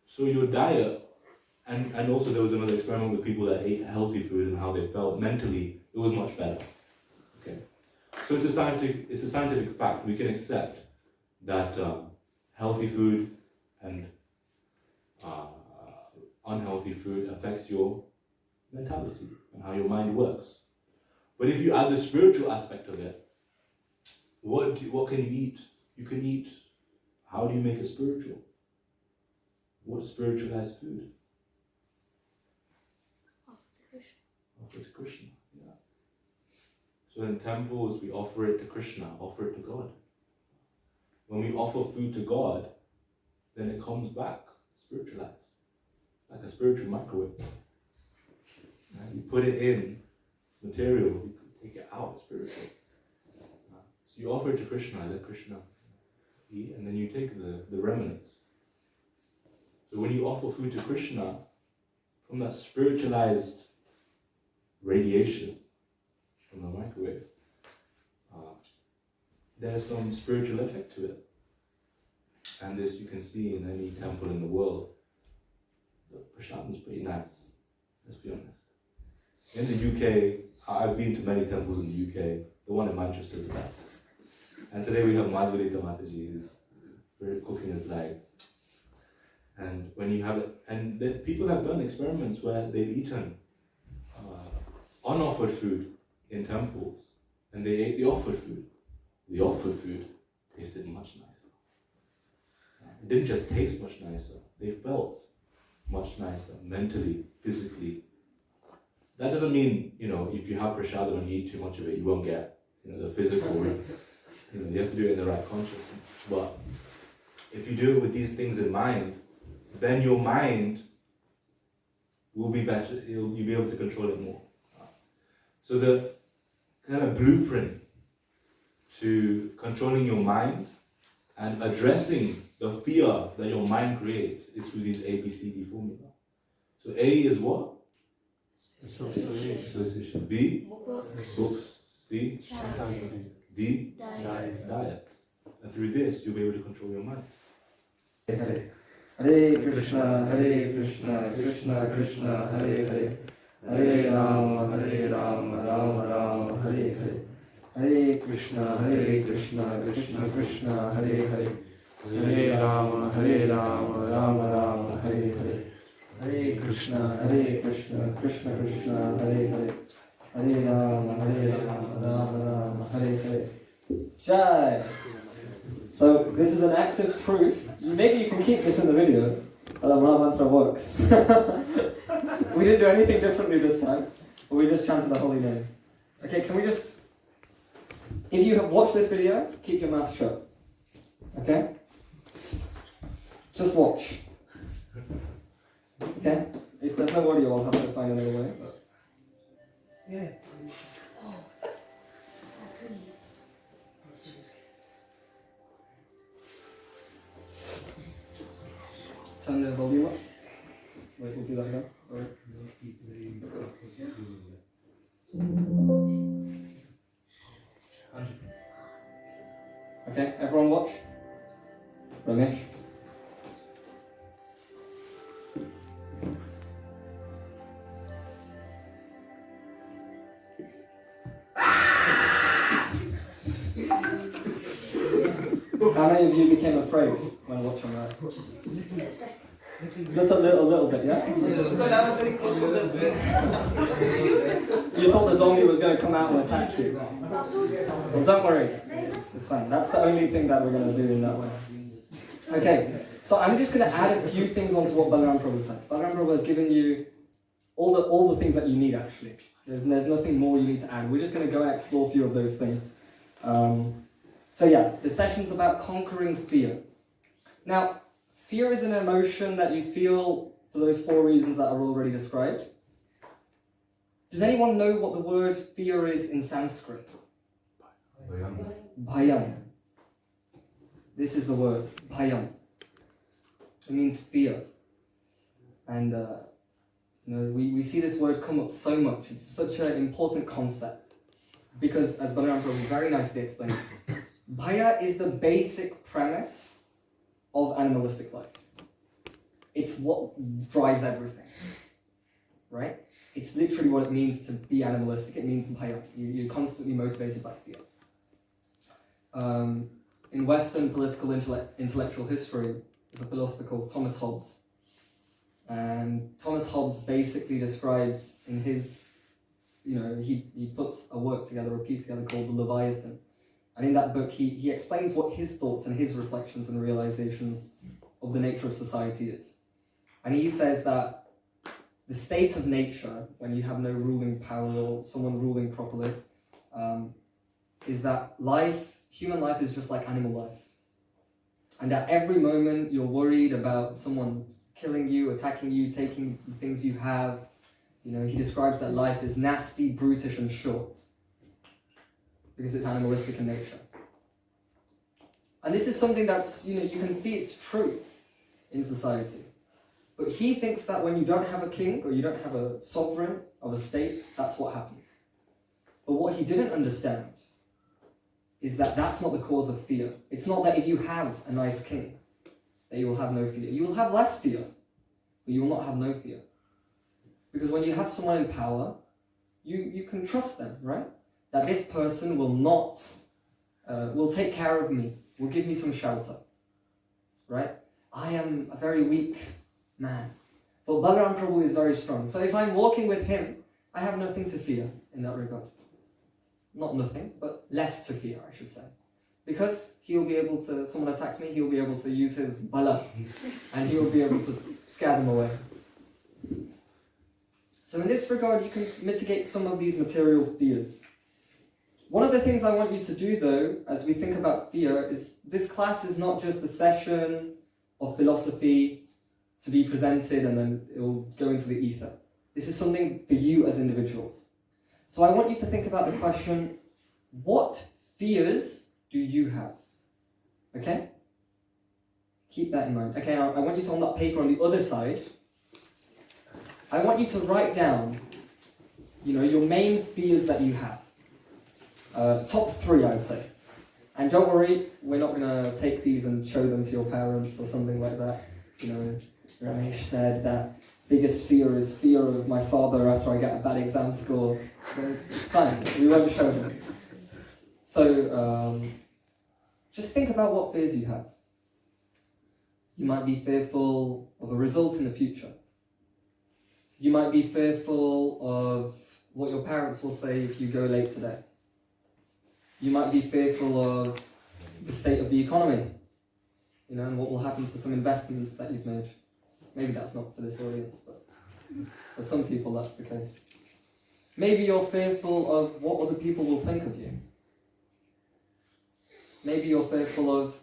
S1: So your diet, and also there was another experiment with people that ate healthy food and how they felt. Mentally, it was much better. Okay, so it's a scientific fact. We can accept that healthy food and unhealthy food affects your mentality and how your mind works. But if you add the spiritual aspect of it, what can you eat? You can eat. How do you make it spiritual? What's spiritualized food? Offer to Krishna, yeah. So in temples, we offer it to Krishna, offer it to God. When we offer food to God, then it comes back spiritualized. It's like a spiritual microwave. Right? You put it in, it's material, you take it out, spiritual. So you offer it to Krishna, let Krishna eat, and then you take the remnants. So when you offer food to Krishna, from that spiritualized radiation from the microwave, there's some spiritual effect to it. And this you can see in any temple in the world. The prashadam is pretty nice, let's be honest. In the UK, I've been to many temples in the UK. The one in Manchester is the best. And today we have Madhurita Mataji, whose cooking is like. And when you have it, and people have done experiments where they've eaten unoffered food in temples, and they ate the offered food. The offered food tasted much nicer. It didn't just taste much nicer, they felt much nicer, mentally, physically. That doesn't mean, if you have prashadam and you eat too much of it, you won't get, the physical, you have to do it in the right consciousness. But if you do it with these things in mind, then your mind will be better, you'll be able to control it more. So the kind of blueprint to controlling your mind and addressing the fear that your mind creates is through these ABCD formula. So A is what? Association. B? Books. C? D? Diet. And through this, you'll be able to control your mind.
S4: Hare Krishna, Krishna Krishna, Hare Hare. Hare Rama, Rama Rama, Hare Hare. Hare Krishna, Krishna Krishna, Hare Hare. Hare Rama, Rama Rama, Hare Hare. Hare Krishna, Krishna Krishna, Hare Hare. Hare Rama, Rama Rama, Hare Hare. Jai! So this is an active proof. Maybe you can keep this in the video, that the Maha Mantra works. We didn't do anything differently this time, but we just chanted the holy name. Okay, can we just... If you have watched this video, keep your mouth shut. Okay? Just watch. Okay? If there's no audio, I'll have to find another way. Yeah. Turn the volume up. Wait, we'll do that again. Sorry. Okay, everyone watch. Ramesh. How many of you became afraid when watching that? Just a little bit, yeah? You thought the zombie was going to come out and attack you. Well, don't worry. It's fine. That's the only thing that we're going to do in that way. Okay, so I'm just going to add a few things onto what Balram Prabhu said. Balram Prabhu has given you all the things that you need, actually. There's nothing more you need to add. We're just going to go and explore a few of those things. So yeah, the session's about conquering fear. Now, fear is an emotion that you feel for those 4 reasons that are already described. Does anyone know what the word fear is in Sanskrit? Bhayam. This is the word, bhayam. It means fear. And we see this word come up so much. It's such an important concept. Because, as Balram Prabhu very nicely explained, Bhaya is the basic premise of animalistic life. It's what drives everything, right? It's literally what it means to be animalistic. It means Bhaya. You're constantly motivated by fear. In Western political intellectual history, there's a philosopher called Thomas Hobbes. And Thomas Hobbes basically describes in his, he puts a work together, a piece together called The Leviathan. And in that book, he explains what his thoughts and his reflections and realizations of the nature of society is. And he says that the state of nature, when you have no ruling power or someone ruling properly, is that human life is just like animal life. And at every moment you're worried about someone killing you, attacking you, taking things you have. He describes that life is nasty, brutish, and short because it's animalistic in nature. And this is something that's, you can see it's true in society. But he thinks that when you don't have a king or you don't have a sovereign of a state, that's what happens. But what he didn't understand is that that's not the cause of fear. It's not that if you have a nice king, that you will have no fear. You will have less fear, but you will not have no fear. Because when you have someone in power, you can trust them, right? That this person will take care of me, will give me some shelter, right? I am a very weak man, but Balram Prabhu is very strong. So if I'm walking with him, I have nothing to fear in that regard. Not nothing, but less to fear, I should say. Because someone attacks me, he'll be able to use his bala, and he will be able to scare them away. So in this regard, you can mitigate some of these material fears. One of the things I want you to do, though, as we think about fear, is this class is not just a session of philosophy to be presented and then it will go into the ether. This is something for you as individuals. So I want you to think about the question, what fears do you have? Okay? Keep that in mind. Okay, I want you to, on that paper on the other side, I want you to write down, your main fears that you have. Top 3, I'd say. And don't worry, we're not going to take these and show them to your parents or something like that. Ramesh said that biggest fear is fear of my father after I get a bad exam score. But it's fine, we won't show them. So, just think about what fears you have. You might be fearful of a result in the future. You might be fearful of what your parents will say if you go late today. You might be fearful of the state of the economy, and what will happen to some investments that you've made. Maybe that's not for this audience, but for some people that's the case. Maybe you're fearful of what other people will think of you. Maybe you're fearful of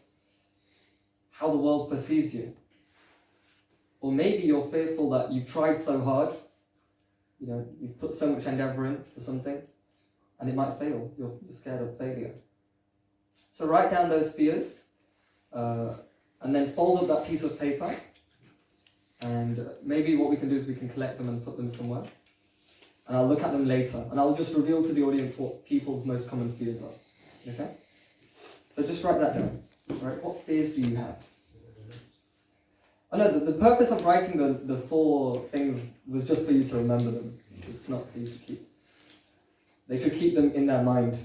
S4: how the world perceives you. Or maybe you're fearful that you've tried so hard, you've put so much endeavour into something, and it might fail. You're scared of failure. So write down those fears, and then fold up that piece of paper, and maybe what we can do is we can collect them and put them somewhere. And I'll look at them later, and I'll just reveal to the audience what people's most common fears are. Okay? So just write that down. Right? What fears do you have? Oh no, the purpose of writing the 4 things was just for you to remember them. It's not for you to keep. They should keep them in their mind.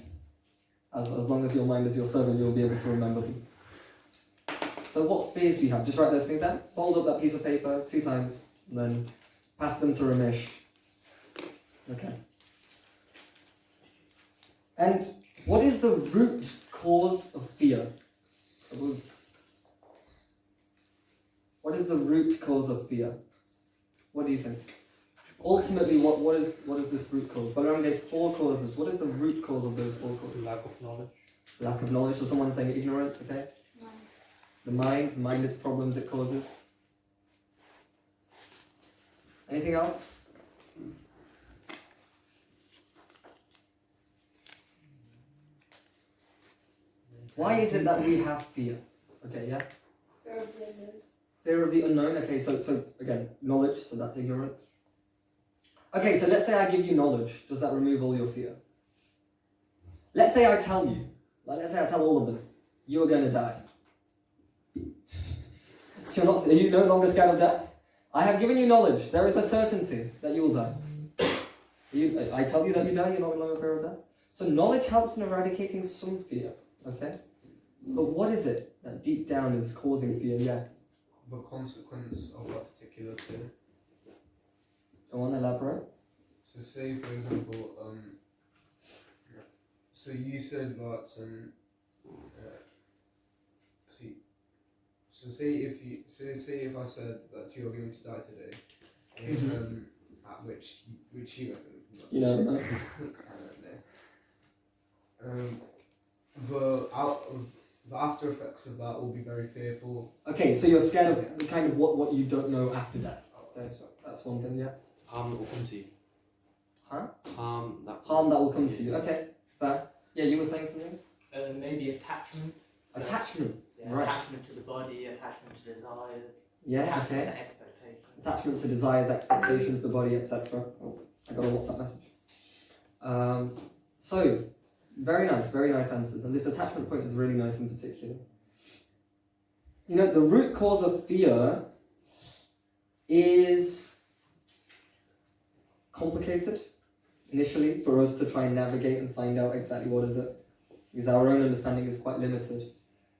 S4: As long as your mind is your servant, you'll be able to remember them. So what fears do you have? Just write those things down. Fold up that piece of paper 2 times, and then pass them to Ramesh. Okay. And what is the root cause of fear? What is the root cause of fear? What do you think? Ultimately, what is this root cause? Balram gave 4 causes. What is the root cause of those 4 causes?
S3: Lack of knowledge.
S4: Lack of knowledge. So someone's saying ignorance, okay? The mind, its problems it causes. Anything else? Why is it that we have fear? Okay, yeah?
S5: Fear of the unknown.
S4: Fear of the unknown. Okay, so again, knowledge, so that's ignorance. Okay, so let's say I give you knowledge. Does that remove all your fear? Let's say I tell you, let's say I tell all of them, you are going to die. Are you no longer scared of death? I have given you knowledge. There is a certainty that you will die. I tell you that you die, you're no longer fear of death. So knowledge helps in eradicating some fear, okay? But what is it that deep down is causing fear? Yeah.
S3: The consequence of a particular fear.
S4: I want to elaborate.
S3: So say for example, so you said that say if I said that you're going to die today, at which you reckon?
S4: You never know.
S3: I don't know. the after effects of that will be very fearful.
S4: Okay, so you're scared of the kind of what you don't know after death. Okay, so that's one thing, yeah.
S2: Harm that will come to you.
S4: Huh?
S2: Harm that
S4: Will come to you. Okay, fair. Yeah, you were saying something?
S5: Maybe attachment. So,
S4: Attachment.
S5: yeah,
S4: Right.
S5: Attachment to the body, attachment to desires.
S4: Yeah,
S5: attachment
S4: okay.
S5: to expectations.
S4: Attachment to desires, expectations, the body, etc. Oh, I got a WhatsApp message. So, very nice answers. And this attachment point is really nice in particular. You know, the root cause of fear is complicated initially for us to try and navigate and find out exactly what is it, because our own understanding is quite limited.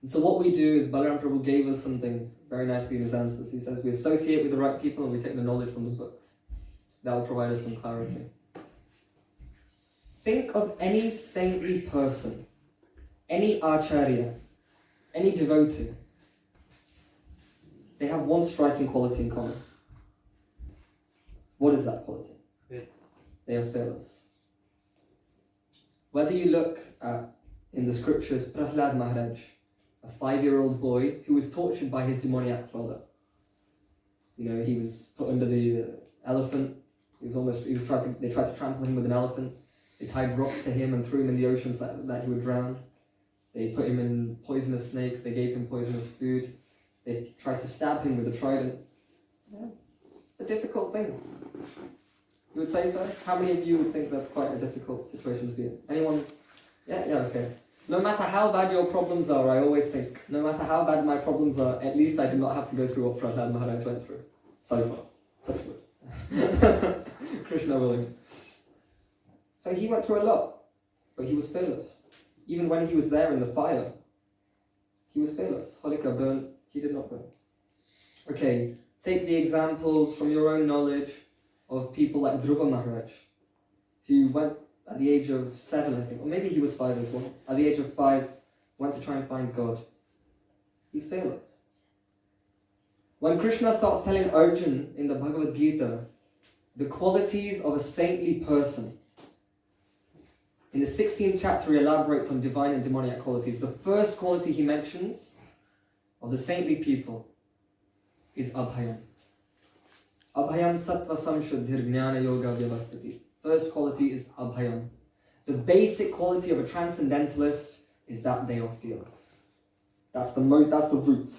S4: And so what we do is Balram Prabhu gave us something very nicely in his answers. He says we associate with the right people and we take the knowledge from the books. That will provide us some clarity. Think of any saintly person, any acharya, any devotee. They have one striking quality in common. What is that quality? They are fearless. Whether you look at, in the scriptures, Prahlad Maharaj, a 5-year-old boy who was tortured by his demoniac father. You know, he was put under the elephant. They tried to trample him with an elephant. They tied rocks to him and threw him in the ocean so that he would drown. They put him in poisonous snakes. They gave him poisonous food. They tried to stab him with a trident. Yeah, it's a difficult thing. You would say so? How many of you would think that's quite a difficult situation to be in? Anyone? Yeah, okay. No matter how bad your problems are, I always think, no matter how bad my problems are, at least I did not have to go through what Prahlad Maharaj went through. So far. Touch wood. Krishna willing. So he went through a lot, but he was fearless. Even when he was there in the fire, he was fearless. Holika burned, he did not burn. Okay, take the examples from your own knowledge of people like Dhruva Maharaj, who went at the age of 7, I think, or maybe he was 5 as well. At the age of 5, went to try and find God. He's fearless. When Krishna starts telling Arjun in the Bhagavad Gita the qualities of a saintly person, in the 16th chapter he elaborates on divine and demoniac qualities. The first quality he mentions of the saintly people is Abhayam. Abhayam sattva samshuddhir jnana yoga vyavastati. First quality is Abhayam. The basic quality of a transcendentalist is that they are fearless. That's the root.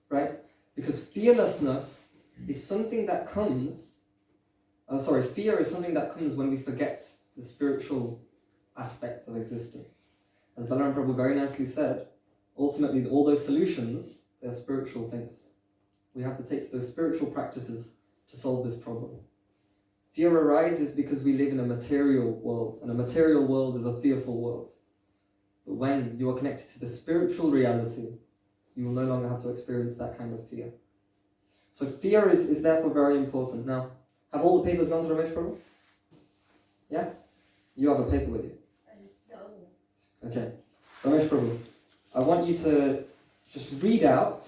S4: Right? Because fearlessness is something that comes, fear is something that comes when we forget the spiritual aspect of existence. As Balram Prabhu very nicely said, ultimately all those solutions, they're spiritual things. We have to take those spiritual practices to solve this problem. Fear arises because we live in a material world, and a material world is a fearful world. But when you are connected to the spiritual reality, you will no longer have to experience that kind of fear. So fear is therefore very important. Now, have all the papers gone to Ramesh Prabhu? Yeah? You have a paper with you?
S6: I just don't.
S4: Okay. Ramesh Prabhu, I want you to just read out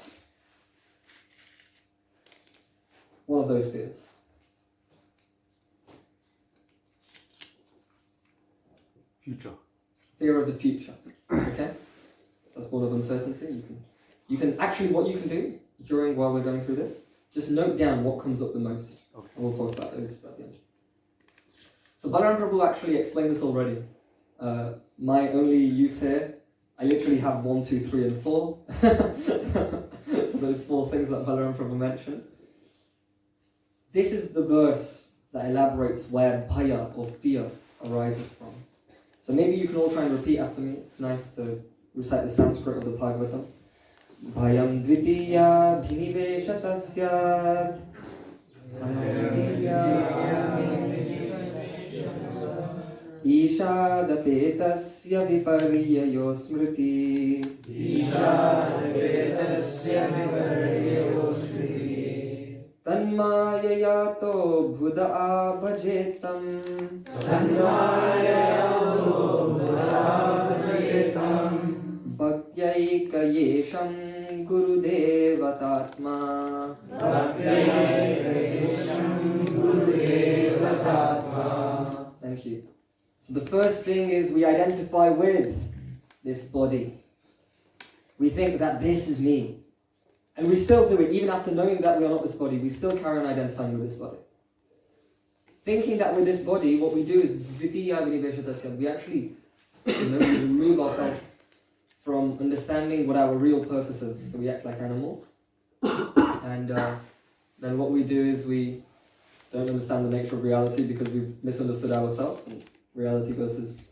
S4: one of those fears.
S2: Future.
S4: Fear of the future. Okay? That's one of uncertainty. You can actually, what you can do while we're going through this, just note down what comes up the most.
S2: Okay.
S4: And we'll talk about those at the end. So Balram Prabhu actually explained this already. My only use here, I literally have 1, 2, 3, and 4. Those 4 things that Balram Prabhu mentioned. This is the verse that elaborates where bhaya or fear arises from. So maybe you can all try and repeat after me. It's nice to recite the Sanskrit of the Bhagavatam. Bhayam dvitiya bhiniveshatasyat. Ishadapetasya viparyayo smriti. Tanmayayato buddha abhajetam. Bhakti-yoga yesham gurudevatatma. Thank you. So the first thing is we identify with this body. We think that this is me. And we still do it, even after knowing that we are not this body, we still carry on identifying with this body. Thinking that with this body, what we do is we actually remove ourselves from understanding what our real purpose is. So we act like animals. And then what we do is we don't understand the nature of reality because we've misunderstood ourselves, reality versus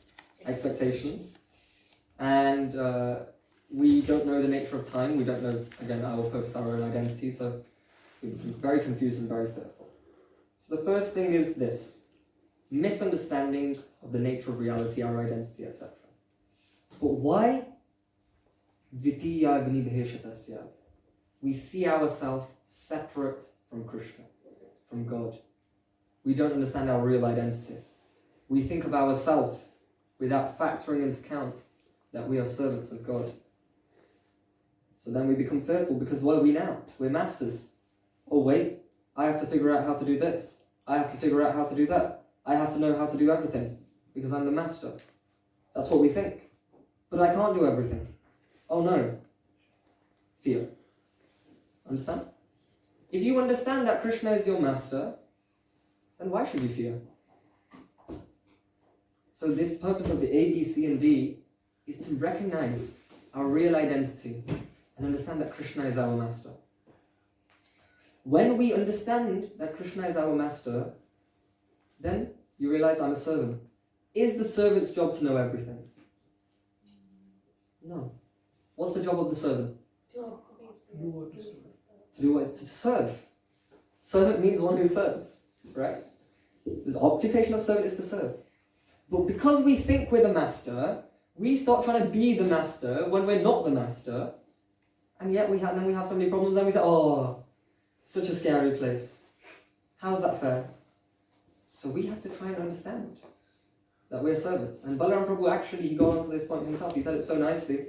S4: expectations. And we don't know the nature of time. We don't know, again, our purpose, our own identity. So we're very confused and very fearful. So the first thing is this. Misunderstanding of the nature of reality, our identity, etc. But why? We see ourselves separate from Krishna, from God. We don't understand our real identity. We think of ourselves without factoring into account that we are servants of God. So then we become fearful because what are we now? We're masters. Oh wait, I have to figure out how to do this. I have to figure out how to do that. I have to know how to do everything because I'm the master. That's what we think. But I can't do everything. Oh no. Fear. Understand? If you understand that Krishna is your master, then why should you fear? So this purpose of the A, B, C, and D is to recognize our real identity and understand that Krishna is our master. When we understand that Krishna is our master, then you realize I'm a servant. Is the servant's job to know everything? No. What's the job of the servant? To do what is to serve. Servant means one who serves, right? The occupation of servant is to serve. But because we think we're the master, we start trying to be the master when we're not the master, and yet we have so many problems, and we say, oh, such a scary place. How's that fair? So we have to try and understand that we're servants. And Balram Prabhu actually, he got onto this point himself. He said it so nicely.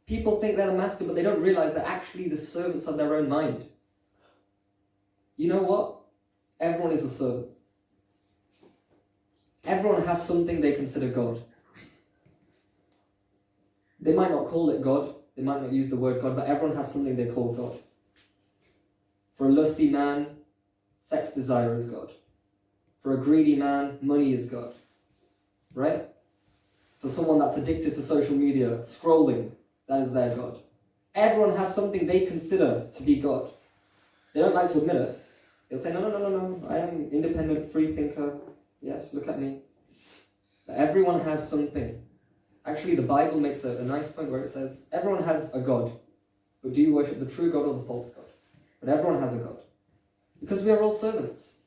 S4: People think they're the master, but they don't realize they're actually the servants of their own mind. You know what? Everyone is a servant. Everyone has something they consider God. They might not call it God, they might not use the word God, but everyone has something they call God. For a lusty man, sex desire is God. For a greedy man, money is God. Right? For someone that's addicted to social media, scrolling, that is their God. Everyone has something they consider to be God. They don't like to admit it. They'll say, no, I am an independent, free thinker. Yes, look at me. But everyone has something. Actually, the Bible makes a nice point where it says, everyone has a God. But do you worship the true God or the false God? But everyone has a God. Because we are all servants.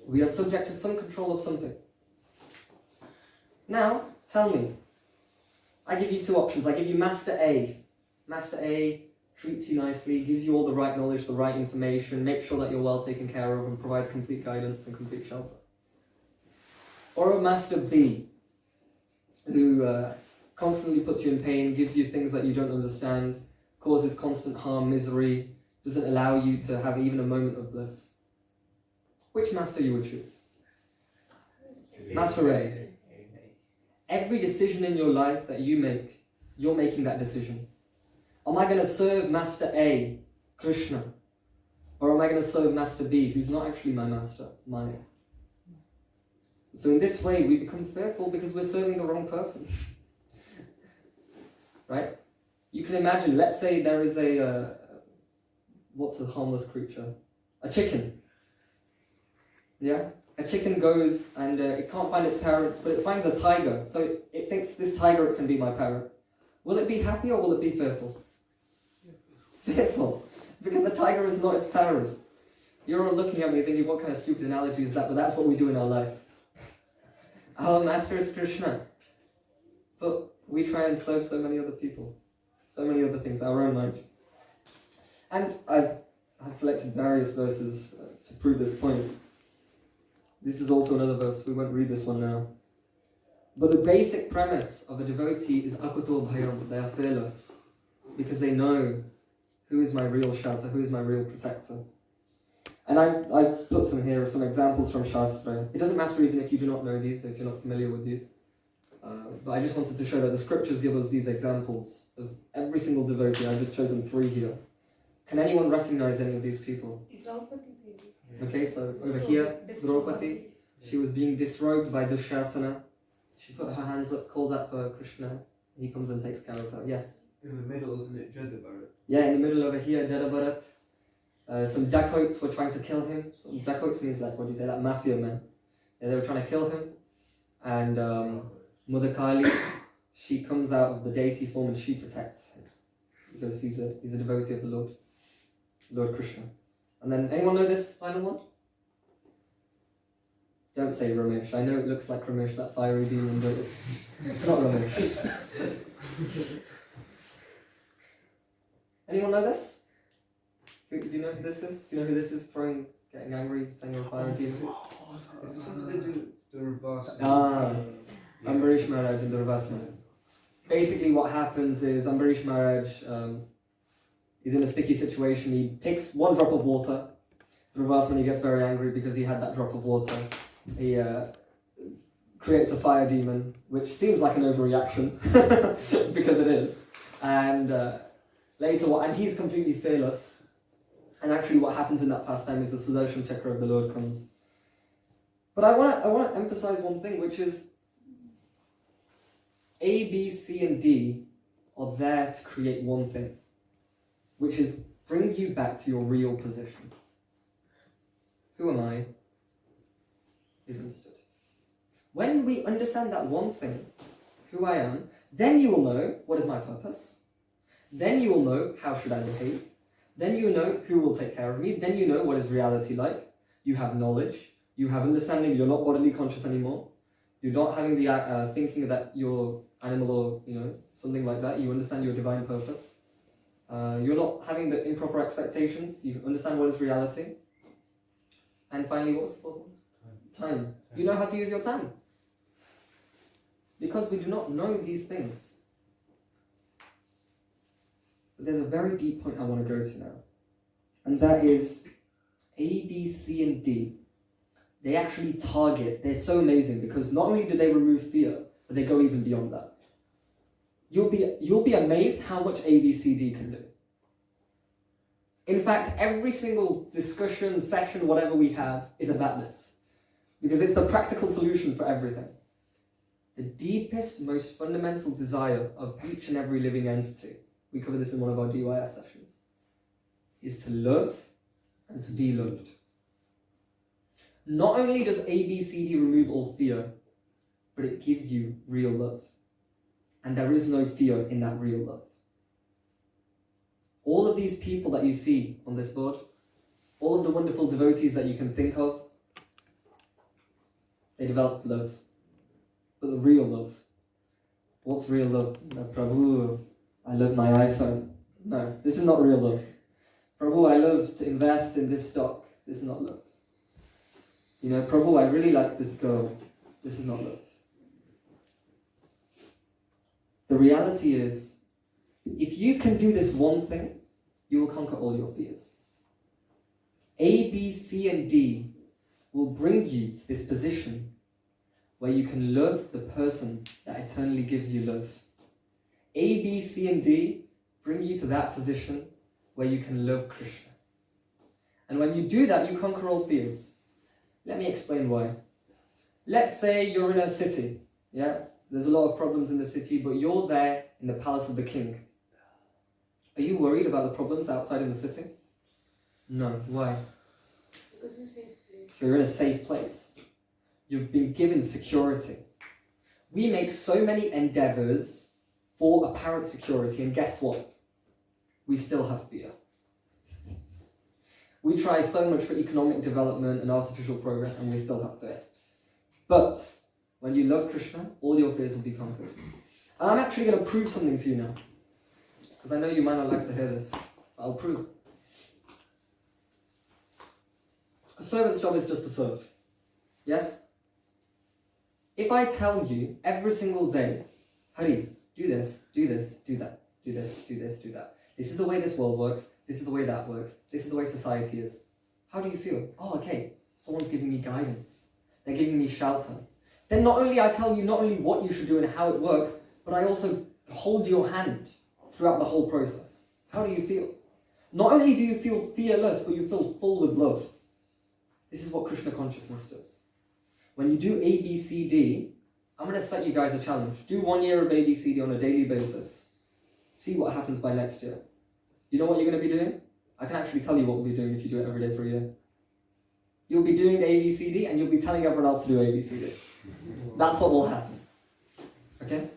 S4: We are subject to some control of something. Now, tell me. I give you two options. I give you Master A. Master A treats you nicely, gives you all the right knowledge, the right information, makes sure that you're well taken care of and provides complete guidance and complete shelter. Or a Master B, who constantly puts you in pain, gives you things that you don't understand, causes constant harm, misery, doesn't allow you to have even a moment of bliss. Which master you would choose? Master A. Every decision in your life that you make, you're making that decision. Am I going to serve Master A, Krishna? Or am I going to serve Master B, who's not actually my master, Maya? So in this way, we become fearful because we're serving the wrong person. Right? You can imagine, let's say there is what's a harmless creature? A chicken. Yeah? A chicken goes and it can't find its parents, but it finds a tiger. So it thinks this tiger can be my parent. Will it be happy or will it be fearful? Fearful. Because the tiger is not its parent. You're all looking at me thinking, what kind of stupid analogy is that? But that's what we do in our life. Our master is Krishna. But we try and serve so many other people. So many other things, our own mind. And I've selected various verses to prove this point. This is also another verse, we won't read this one now. But the basic premise of a devotee is akuto bhayam, they are fearless. Because they know who is my real shelter, who is my real protector. And I put some here, some examples from Shastra. It doesn't matter even if you do not know these, if you're not familiar with these. But I just wanted to show that the scriptures give us these examples of every single devotee. I've just chosen 3 here. Can anyone recognize any of these people?
S6: Draupadi Devi.
S4: Okay, so over here, Draupadi. She was being disrobed by Dushasana. She put her hands up, called out for Krishna. He comes and takes care of her. Yes?
S3: In the middle, isn't it Jadabarat?
S4: Yeah, in the middle over here, Jadabarat. Some dacoits were trying to kill him. Some dacoits means like, what do you say, like mafia men. Yeah, they were trying to kill him. And Mother Kali, she comes out of the deity form and she protects him. Because he's a devotee of the Lord Krishna. And then, anyone know this final one? Don't say Ramesh. I know it looks like Ramesh, that fiery demon, but it's not Ramesh. Anyone know this? Do you know who this is? Do you know who this is? Getting angry, saying you're a fiery demon?
S3: Is it something to do with the reverse?
S4: Ambarish Maharaj and the reverse Maharaj. Basically what happens is Ambarish Maharaj is in a sticky situation. He takes 1 drop of water. The reverse when he gets very angry because he had that drop of water. He creates a fire demon, which seems like an overreaction, because it is. And and he's completely fearless. And actually what happens in that pastime is the Sudarshan Chakra of the Lord comes. But I want to emphasize one thing, which is A, B, C, and D are there to create one thing, which is bring you back to your real position. Who am I? Is understood. When we understand that one thing, who I am, then you will know what is my purpose. Then you will know how should I behave. Then you know who will take care of me. Then you know what is reality like. You have knowledge. You have understanding. You're not bodily conscious anymore. You're not having the thinking that you're animal or something like that. You understand your divine purpose. You're not having the improper expectations. You understand what is reality. And finally, what's the fourth one? Time. You know how to use your time. Because we do not know these things. But there's a very deep point I want to go to now. And that is A, B, C, and D. They actually target, they're so amazing because not only do they remove fear, but they go even beyond that. You'll be amazed how much A, B, C, D can do. In fact, every single discussion, session, whatever we have is about this. Because it's the practical solution for everything. The deepest, most fundamental desire of each and every living entity, we cover this in one of our DYS sessions, is to love and to be loved. Not only does ABCD remove all fear, but it gives you real love. And there is no fear in that real love. All of these people that you see on this board, all of the wonderful devotees that you can think of, they develop love. But the real love. What's real love? Prabhu, I love my iPhone. No, this is not real love. Prabhu, I love to invest in this stock. This is not love. Prabhu, I really like this girl. This is not love. The reality is, if you can do this one thing, you will conquer all your fears. A, B, C, and D will bring you to this position where you can love the person that eternally gives you love. A, B, C, and D bring you to that position where you can love Krishna. And when you do that, you conquer all fears. Let me explain why. Let's say you're in a city, yeah? There's a lot of problems in the city, but you're there in the palace of the king. Are you worried about the problems outside in the city? No. Why?
S6: Because we're safe place.
S4: You're in a safe place. You've been given security. We make so many endeavors for apparent security, and guess what? We still have fear. We try so much for economic development and artificial progress, and we still have fear. But when you love Krishna, all your fears will be conquered. And I'm actually going to prove something to you now. Because I know you might not like to hear this, but I'll prove. A servant's job is just to serve. Yes? If I tell you every single day, Hari, do this, do this, do that, do this, do this, do that. This is the way this world works, this is the way that works, this is the way society is. How do you feel? Oh, okay, someone's giving me guidance. They're giving me shelter. Then not only I tell you not only what you should do and how it works, but I also hold your hand throughout the whole process. How do you feel? Not only do you feel fearless, but you feel full with love. This is what Krishna consciousness does. When you do A, B, C, D, I'm going to set you guys a challenge. Do 1 year of A, B, C, D on a daily basis. See what happens by next year. You know what you're going to be doing? I can actually tell you what we'll be doing if you do it every day for a year. You'll be doing A, B, C, D, and you'll be telling everyone else to do A, B, C, D. That's what will happen. Okay?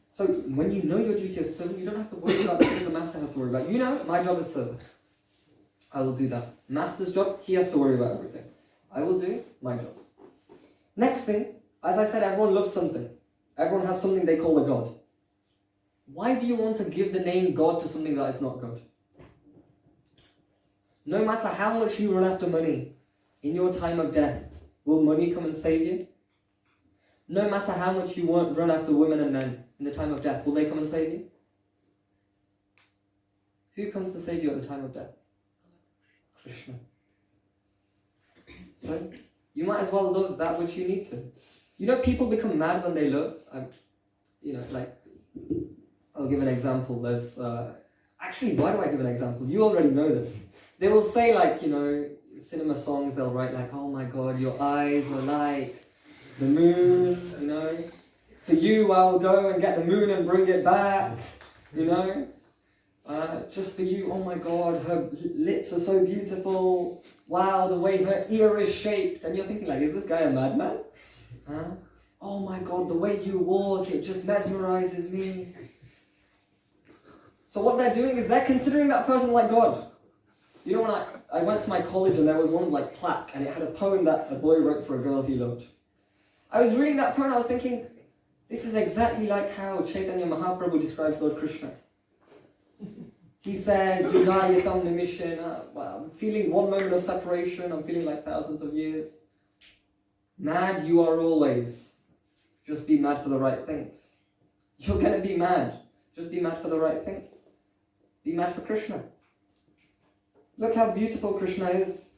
S4: So when you know your duty as a servant, you don't have to worry about the things the master has to worry about. You know, my job is service. I will do that. Master's job, he has to worry about everything. I will do my job. Next thing, as I said, everyone loves something. Everyone has something they call a god. Why do you want to give the name God to something that is not God? No matter how much you run after money, in your time of death, will money come and save you? No matter how much you run after women and men, in the time of death, will they come and save you? Who comes to save you at the time of death? Krishna. So, you might as well love that which you need to. You know, people become mad when they love. I'll give an example. There's, actually, why do I give an example? You already know this. They will say, cinema songs, they'll write oh my God, your eyes are like the moon, For you, I'll go and get the moon and bring it back, Just for you, oh my God, her lips are so beautiful. Wow, the way her ear is shaped. And you're thinking is this guy a madman? Oh my God, the way you walk, it just mesmerizes me. So what they're doing is they're considering that person like God. You know, when I went to my college and there was one plaque and it had a poem that a boy wrote for a girl he loved. I was reading that poem and I was thinking, this is exactly like how Chaitanya Mahaprabhu describes Lord Krishna. He says, Yugayatam Nimishan, I'm feeling one moment of separation, I'm feeling like thousands of years. Mad you are always. Just be mad for the right things. You're going to be mad. Just be mad for the right thing. Be mad for Krishna. Look how beautiful Krishna is.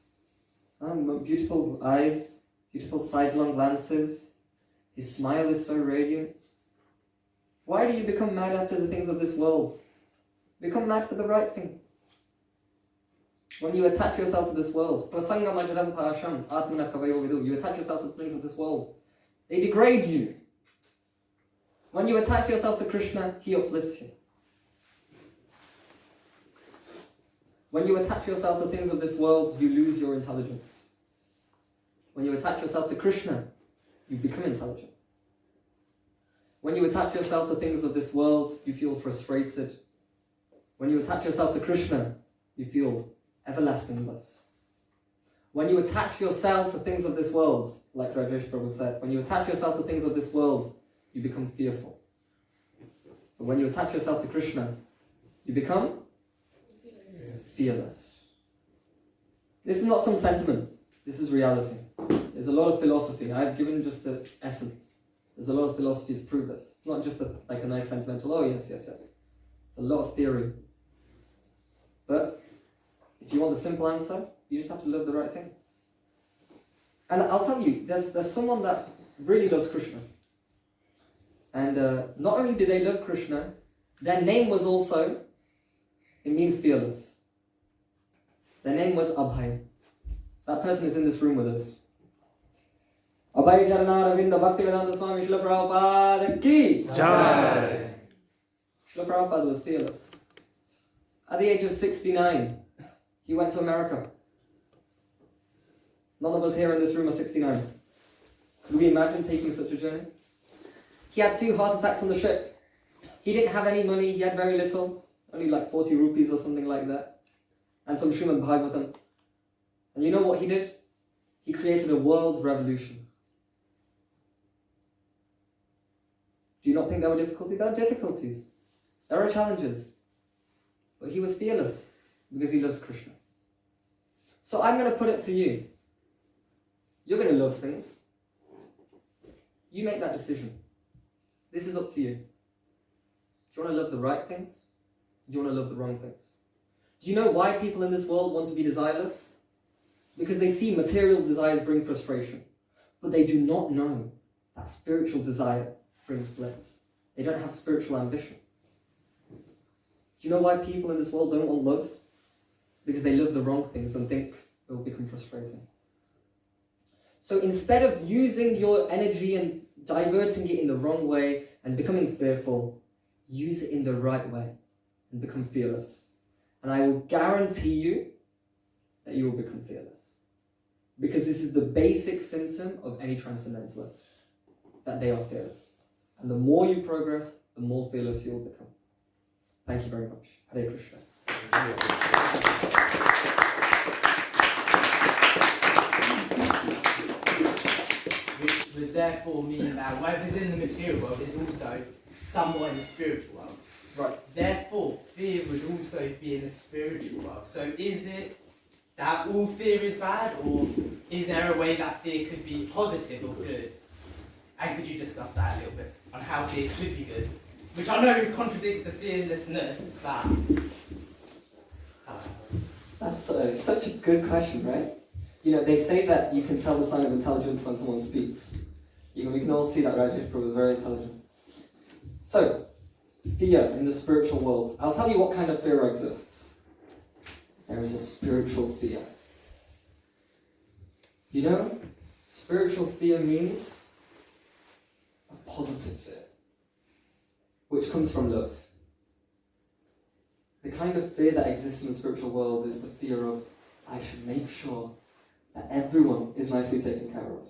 S4: Beautiful eyes, beautiful sidelong glances. His smile is so radiant. Why do you become mad after the things of this world? Become mad for the right thing. When you attach yourself to this world, you attach yourself to the things of this world, they degrade you. When you attach yourself to Krishna, he uplifts you. When you attach yourself to things of this world, you lose your intelligence. When you attach yourself to Krishna, you become intelligent. When you attach yourself to things of this world, you feel frustrated. When you attach yourself to Krishna, you feel everlasting bliss. When you attach yourself to things of this world, like Rajesh Prabhu said, when you attach yourself to things of this world, you become fearful. But when you attach yourself to Krishna, you become fearless. This is not some sentiment. This is reality. There's a lot of philosophy. I've given just the essence. There's a lot of philosophy to prove this. It's not just a nice sentimental, oh yes. It's a lot of theory. But if you want the simple answer, you just have to love the right thing. And I'll tell you, there's someone that really loves Krishna. And not only do they love Krishna, their name was also, it means fearless. Their name was Abhay. That person is in this room with us. Abhay Charana-Ravinda Bhakti-yoga Swami Srila Prabhupada ki Jai. Srila Prabhupada was fearless. At the age of 69, he went to America. None of us here in this room are 69. Could we imagine taking such a journey? He had 2 heart attacks on the ship. He didn't have any money, he had very little, only 40 rupees or something like that. And some Srimad Bhagavatam. And you know what he did? He created a world revolution. Do you not think there were difficulties? There are difficulties. There are challenges. But he was fearless because he loves Krishna. So I'm going to put it to you. You're going to love things. You make that decision. This is up to you. Do you want to love the right things? Do you want to love the wrong things? Do you know why people in this world want to be desireless? Because they see material desires bring frustration, but they do not know that spiritual desire brings bliss. They don't have spiritual ambition. Do you know why people in this world don't want love? Because they love the wrong things and think it will become frustrating. So instead of using your energy and diverting it in the wrong way and becoming fearful, use it in the right way and become fearless. And I will guarantee you that you will become fearless. Because this is the basic symptom of any transcendentalist, that they are fearless. And the more you progress, the more fearless you will become. Thank you very much. Hare Krishna.
S5: Which would therefore mean that whatever's in the material world is also somewhat in the spiritual world.
S4: Right.
S5: Therefore, fear would also be in the spiritual world. So is it that all fear is bad, or is there a way that fear could be positive or good? And could you discuss that a little bit, on how fear could be good? Which I know contradicts the fearlessness, but...
S4: That's such a good question, right? You know, they say that you can tell the sign of intelligence when someone speaks. We can all see that Rajesh Prabhu is very intelligent. So, fear in the spiritual world. I'll tell you what kind of fear exists. There is a spiritual fear. You know, spiritual fear means a positive fear, which comes from love. The kind of fear that exists in the spiritual world is the fear of, I should make sure that everyone is nicely taken care of.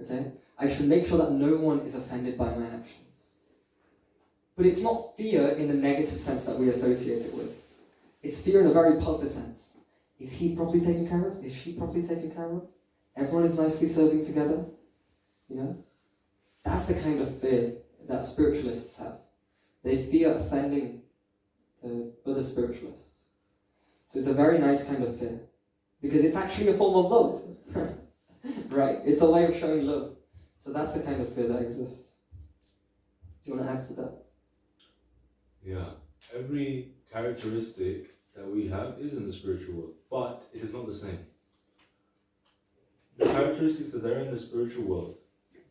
S4: Okay? I should make sure that no one is offended by my actions. But it's not fear in the negative sense that we associate it with. It's fear in a very positive sense. Is he properly taken care of? Is she properly taken care of? Everyone is nicely serving together? You know? That's the kind of fear that spiritualists have. They fear offending the other spiritualists. So it's a very nice kind of fear. Because it's actually a form of love. Right? It's a way of showing love. So that's the kind of fear that exists. Do you want to add to that?
S1: Yeah. Every characteristic that we have is in the spiritual world, but it is not the same. The characteristics that are in the spiritual world,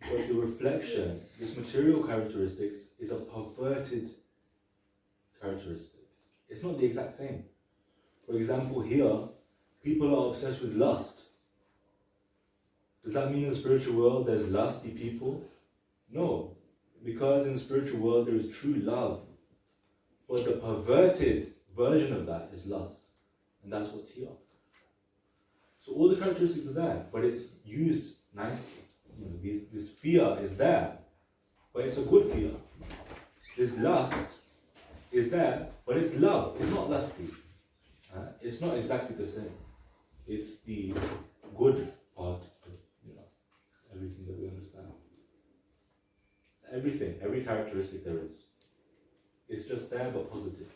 S1: but the reflection, this material characteristics, is a perverted characteristic. It's not the exact same. For example, here, people are obsessed with lust. Does that mean in the spiritual world there's lusty people? No, because in the spiritual world there is true love. But the perverted version of that is lust. And that's what's here. So all the characteristics are there, but it's used nicely. You know, this fear is there, but it's a good fear. This lust is there, but it's love. It's not lusty. It's not exactly the same. It's the good part of everything that we understand. It's everything, every characteristic there is. It's just there but positive.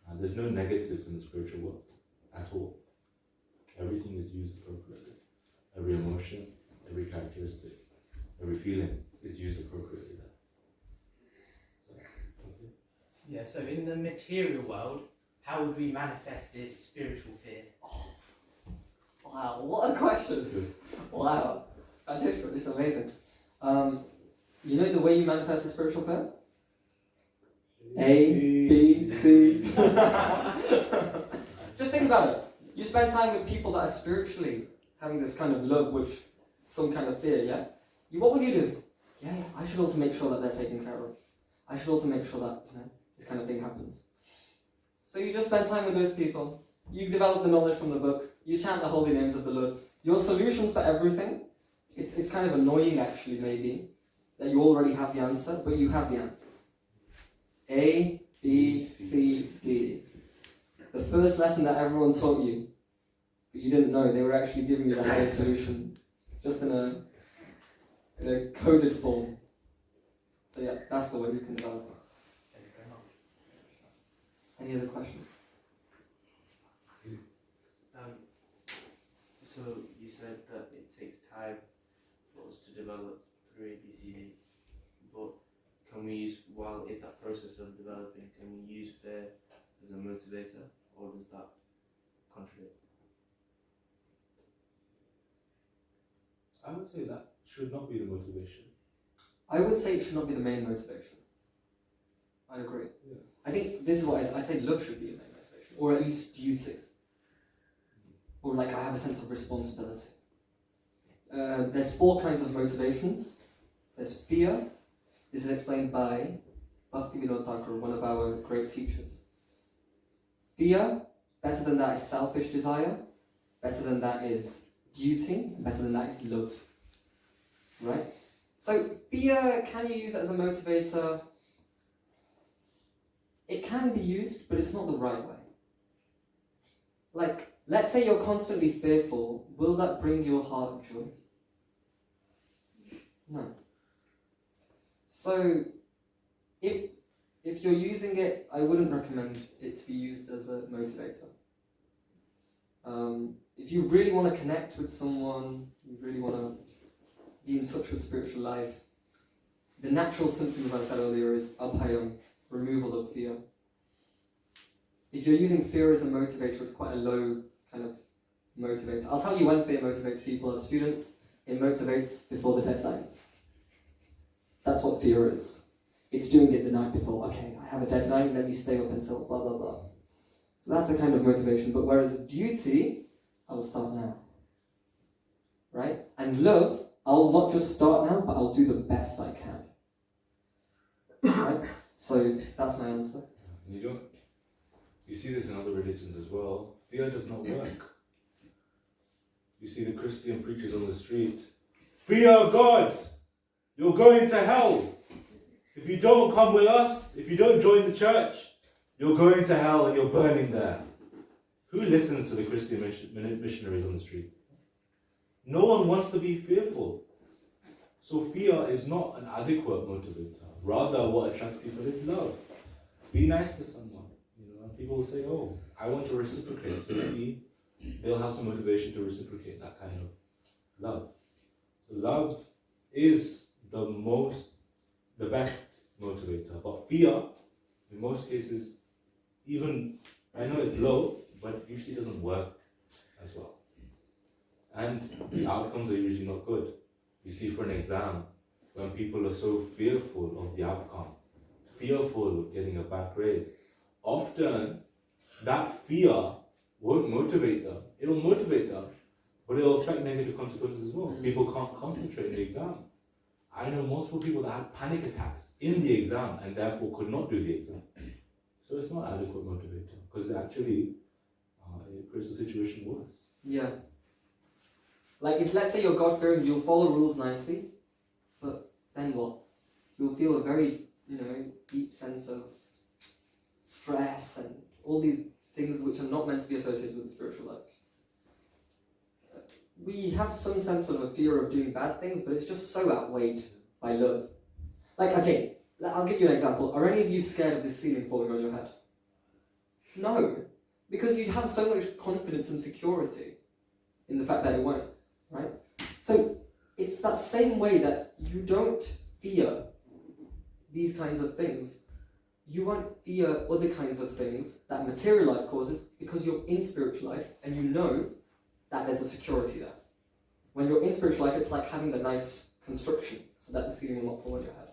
S1: And there's no negatives in the spiritual world at all. Everything is used appropriately. Every emotion, every characteristic, every feeling is used appropriately there. So, okay.
S5: Yeah, so in the material world, how would we manifest this spiritual fear?
S4: Wow, what a question! Wow. Rajesh, this is amazing. You know the way you manifest the spiritual fear? A, B, C. Just think about it. You spend time with people that are spiritually having this kind of love with some kind of fear, yeah? What will you do? Yeah, I should also make sure that they're taken care of. I should also make sure that, this kind of thing happens. So you just spend time with those people. You develop the knowledge from the books. You chant the holy names of the Lord. Your solutions for everything, it's kind of annoying actually maybe, that you already have the answer, but you have the answers. A, B, C, D. The first lesson that everyone taught you, but you didn't know, they were actually giving you the highest solution, just in a coded form. So yeah, that's the way you can develop it.
S5: Thank you very much.
S4: Any other questions?
S2: So you said that it takes time for us to develop through ABCD, but can we use, while in that process of developing, can we use fear as a motivator, or does
S1: I would say that should not be the motivation.
S4: I would say it should not be the main motivation. I agree.
S1: Yeah.
S4: I think this is what I'd say love should be the main motivation, or at least duty. Or like I have a sense of responsibility. There's 4 kinds of motivations. There's fear. This is explained by Bhakti-yoga, one of our great teachers. Fear, better than that is selfish desire. Better than that is duty. Better than that is love. Right? So fear, can you use it as a motivator? It can be used, but it's not the right way. Like, let's say you're constantly fearful. Will that bring your heart joy? No. So, if you're using it, I wouldn't recommend it to be used as a motivator. If you really want to connect with someone, you really want to be in touch with spiritual life, the natural symptom, as I said earlier, is abhayam, removal of fear. If you're using fear as a motivator, it's quite a low kind of motivator. I'll tell you when fear motivates people as students. It motivates before the deadlines. That's what fear is. It's doing it the night before. Okay, I have a deadline, let me stay up until blah, blah, blah. So that's the kind of motivation. But whereas duty, I'll start now. Right? And love, I'll not just start now, but I'll do the best I can. Right? So that's my answer.
S1: You see this in other religions as well. Fear does not work. You see the Christian preachers on the street. Fear God! You're going to hell! If you don't come with us, if you don't join the church, you're going to hell and you're burning there. Who listens to the Christian missionaries on the street? No one wants to be fearful. So fear is not an adequate motivator. Rather, what attracts people is love. Be nice to someone. People will say, oh, I want to reciprocate. So maybe they'll have some motivation to reciprocate that kind of love. So love is the best motivator. But fear, in most cases, even, I know it's low, but usually doesn't work as well. And the outcomes are usually not good. You see, for an exam, when people are so fearful of the outcome, fearful of getting a bad grade, often that fear won't motivate them. It'll motivate them, but it'll affect negative consequences as well. People can't concentrate in the exam. I know multiple people that had panic attacks in the exam and therefore could not do the exam. So it's not adequate motivator because actually it creates the situation worse.
S4: Yeah. Like if let's say you're God-fearing, you'll follow rules nicely, but then what? You'll feel a very, deep sense of stress and all these things which are not meant to be associated with the spiritual life. We have some sense of a fear of doing bad things, but it's just so outweighed by love. Like, okay, I'll give you an example. Are any of you scared of this ceiling falling on your head? No, because you have so much confidence and security in the fact that it won't, right? So it's that same way that you don't fear these kinds of things. You won't fear other kinds of things that material life causes because you're in spiritual life and you know that there's a security there. When you're in spiritual life, it's like having the nice construction so that the ceiling will not fall on your head.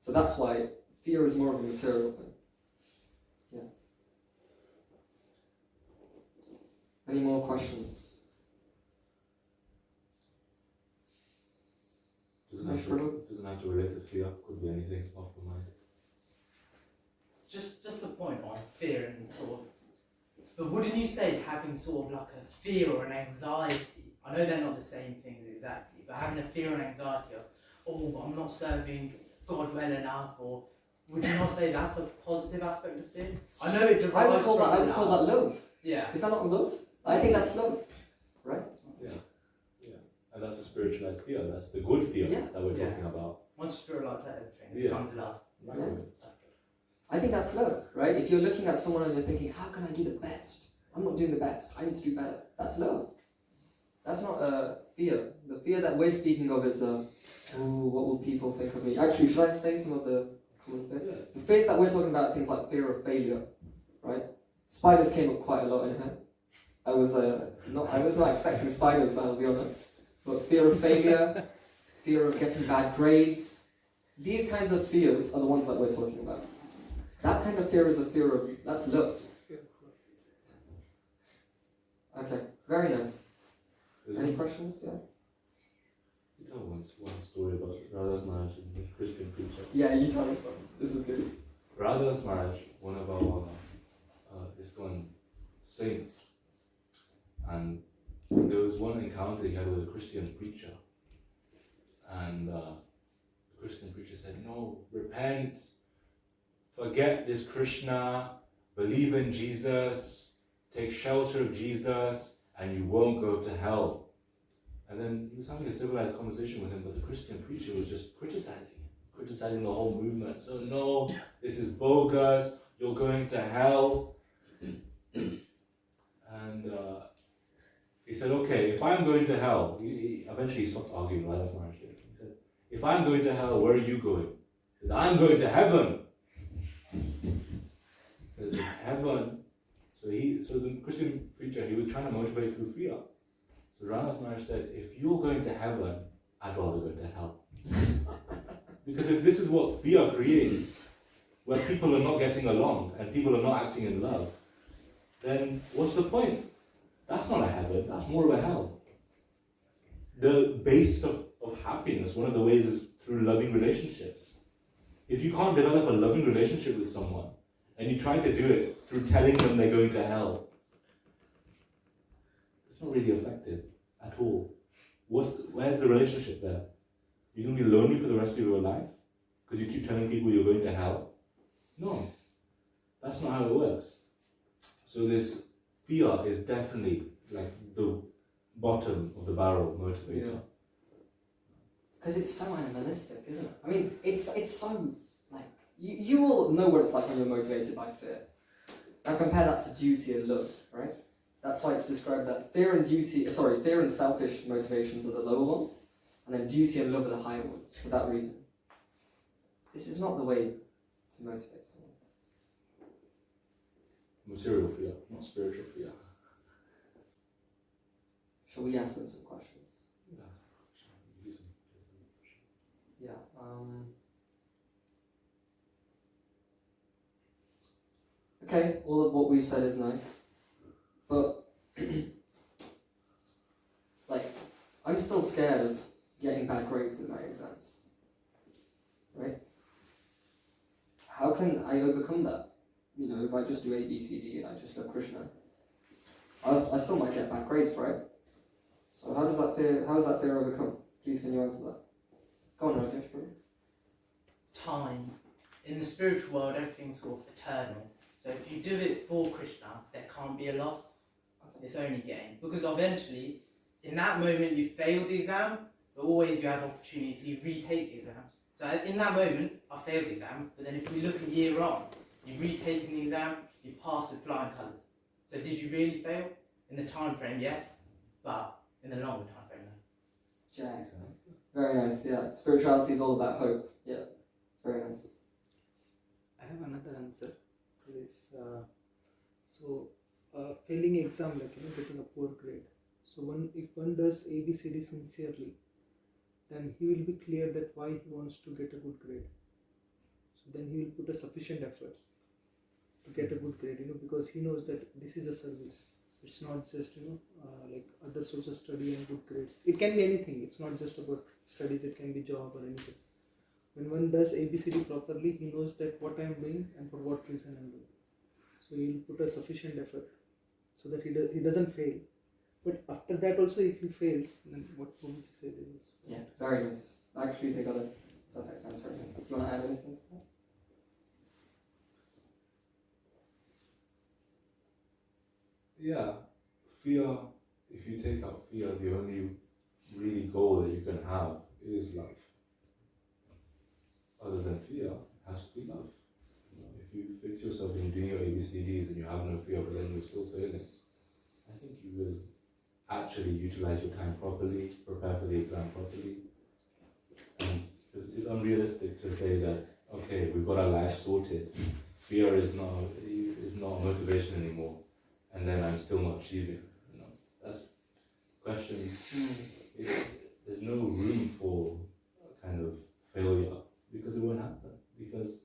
S4: So that's why fear is more of a material thing. Yeah. Any more questions?
S1: Doesn't have to relate to fear, could be anything off the mind.
S5: Just the point on fear and sort of, but wouldn't you say having sort of like a fear or an anxiety, I know they're not the same things exactly, but having a fear and anxiety of, oh, I'm not serving God well enough, or would you not say that's a positive aspect of fear? I know it derives
S4: I would call that love.
S5: Yeah.
S4: Is that not love? I think that's love, right?
S1: Yeah. And that's a spiritualized fear. That's the good fear that we're talking about.
S5: Once you feel like that, everything becomes love.
S1: Right.
S4: Yeah. I think that's love, right? If you're looking at someone and you're thinking, how can I do the best? I'm not doing the best. I need to do better. That's love. That's not fear. The fear that we're speaking of is the, what will people think of me? Actually, should I say some of the common fears? Yeah. The fears that we're talking about are things like fear of failure, right? Spiders came up quite a lot in here. I was not expecting spiders, I'll be honest. But fear of failure, fear of getting bad grades, these kinds of fears are the ones that we're talking about. That kind of fear is a fear of, that's love. Okay, very nice. Any questions? Yeah.
S1: You know one story about Radha's marriage and the Christian preacher.
S4: Yeah, you tell us something. This is good.
S1: Radha's marriage, one of our saints, and there was one encounter he had with a Christian preacher, and the Christian preacher said, "No, repent, forget this Krishna, believe in Jesus, take shelter of Jesus, and you won't go to hell." And then he was having a civilized conversation with him, but the Christian preacher was just criticizing the whole movement. So, no, this is bogus, you're going to hell. And he said, okay, if I'm going to hell, he eventually stopped arguing right after marriage. He said, if I'm going to hell, where are you going? He said, I'm going to heaven. He said, heaven. So the Christian preacher, he was trying to motivate through fear. So Rama's Maharaj said, if you're going to heaven, I'd rather go to hell. Because if this is what fear creates, where people are not getting along and people are not acting in love, then what's the point? That's not a heaven, that's more of a hell. The basis of happiness, one of the ways is through loving relationships. If you can't develop a loving relationship with someone, and you try to do it through telling them they're going to hell, it's not really effective at all. Where's the relationship there? You're going to be lonely for the rest of your life because you keep telling people you're going to hell? No, that's not how it works. So this fear is definitely like the bottom of the barrel motivator.
S4: Because it's so animalistic, isn't it? I mean, it's so, like, you all know what it's like when you're motivated by fear. Now compare that to duty and love, right? That's why it's described that fear and selfish motivations are the lower ones, and then duty and love are the higher ones, for that reason. This is not the way to motivate someone.
S1: Material fear, not spiritual fear.
S4: Shall we ask them some questions? Yeah. Okay, all of what we've said is nice, but like, I'm still scared of getting bad grades in my exams, right? How can I overcome that? You know, if I just do A, B, C, D and I just love Krishna, I still might get bad grades, right? So how is that fear overcome? Please, can you answer that? Go on, Rajesh, bro.
S5: Time. In the spiritual world, everything's sort of eternal. So if you do it for Krishna, there can't be a loss.
S4: Okay.
S5: It's only gain. Because eventually, in that moment you failed the exam, so always you have opportunity to retake the exam. So in that moment, I failed the exam, but then if we look a year on, you've retaken the exam, you've passed with flying colours. So did you really fail? In the time frame, yes, but in the longer time frame, no.
S4: Jack. Very nice, yeah. Spirituality is all about hope. Yeah, very nice.
S7: I have another answer to this. Failing exam, like, getting a poor grade. So if one does ABCD sincerely, then he will be clear that why he wants to get a good grade. So then he will put a sufficient efforts to get a good grade, because he knows that this is a service. It's not just, like other sources of study and good grades. It can be anything. It's not just about studies. It can be job or anything. When one does ABCD properly, he knows that what I am doing and for what reason I am doing. So he will put a sufficient effort so that he doesn't fail. But after that also, if he fails, then what Prabhuji said is...
S4: Yeah, very nice. Actually, they got a perfect answer. Do you want to add anything to that?
S1: Yeah, fear, if you take out fear, the only really goal that you can have is love. Other than fear, it has to be love. If you fix yourself in doing your ABCDs and you have no fear, but then you're still failing, I think you will actually utilize your time properly, prepare for the exam properly. And it's unrealistic to say that, okay, we've got our life sorted, fear is not motivation anymore, and then I'm still not achieving. That's a question. there's no room for a kind of failure, because it won't happen. Because,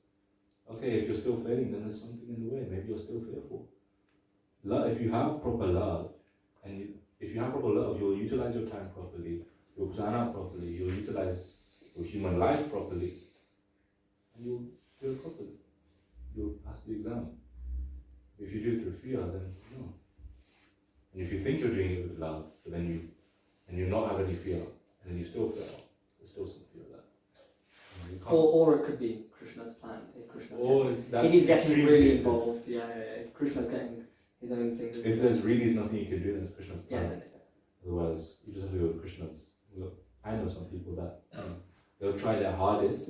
S1: okay, if you're still failing, then there's something in the way. Maybe you're still fearful. Love, if you have proper love, if you have proper love, you'll utilize your time properly, you'll plan out properly, you'll utilize your human life properly, and you'll do it properly. You'll pass the exam. If you do it through fear, then no. And if you think you're doing it with love, but then you not have any fear, and then you still fail, there's still some fear there.
S4: Or it could be Krishna's plan. If Krishna's
S1: that's
S4: if he's getting
S1: extreme
S4: really
S1: cases.
S4: involved, if Krishna's getting his own thing.
S1: If there's really nothing you can do, then it's Krishna's
S4: yeah,
S1: plan. Otherwise, you just have to go with Krishna's. I know some people that they'll try their hardest,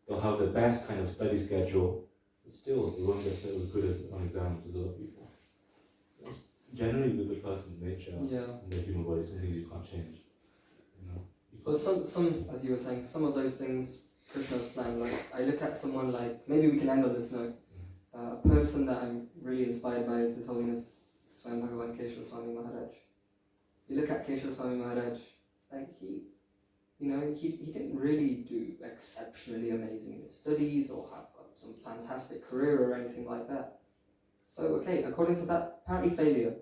S1: they'll have the best kind of study schedule, but still they won't get as good as on exams as other people. It's generally with the person's nature and the human body, something you can't change.
S4: But some, as you were saying, some of those things Krishna's plan. Like I look at someone like, maybe we can end on this note. A person that I'm really inspired by is His Holiness Swami Bhagavan Keshav Swami Maharaj. You look at Keshav Swami Maharaj, like he didn't really do exceptionally amazing in his studies or have some fantastic career or anything like that. So okay, according to that, apparently failure.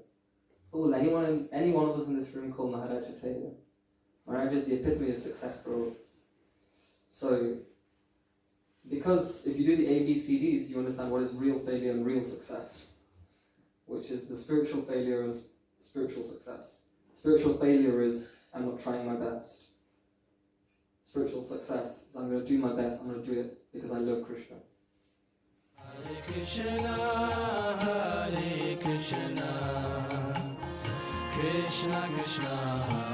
S4: But will any one of us in this room call Maharaj a failure? Maharaj is the epitome of success for all of us. So, because if you do the ABCDs, you understand what is real failure and real success, which is the spiritual failure and spiritual success. Spiritual failure is, I'm not trying my best. Spiritual success is, I'm going to do my best, I'm going to do it because I love Krishna.
S8: Hare Krishna, Hare Krishna, Krishna Krishna,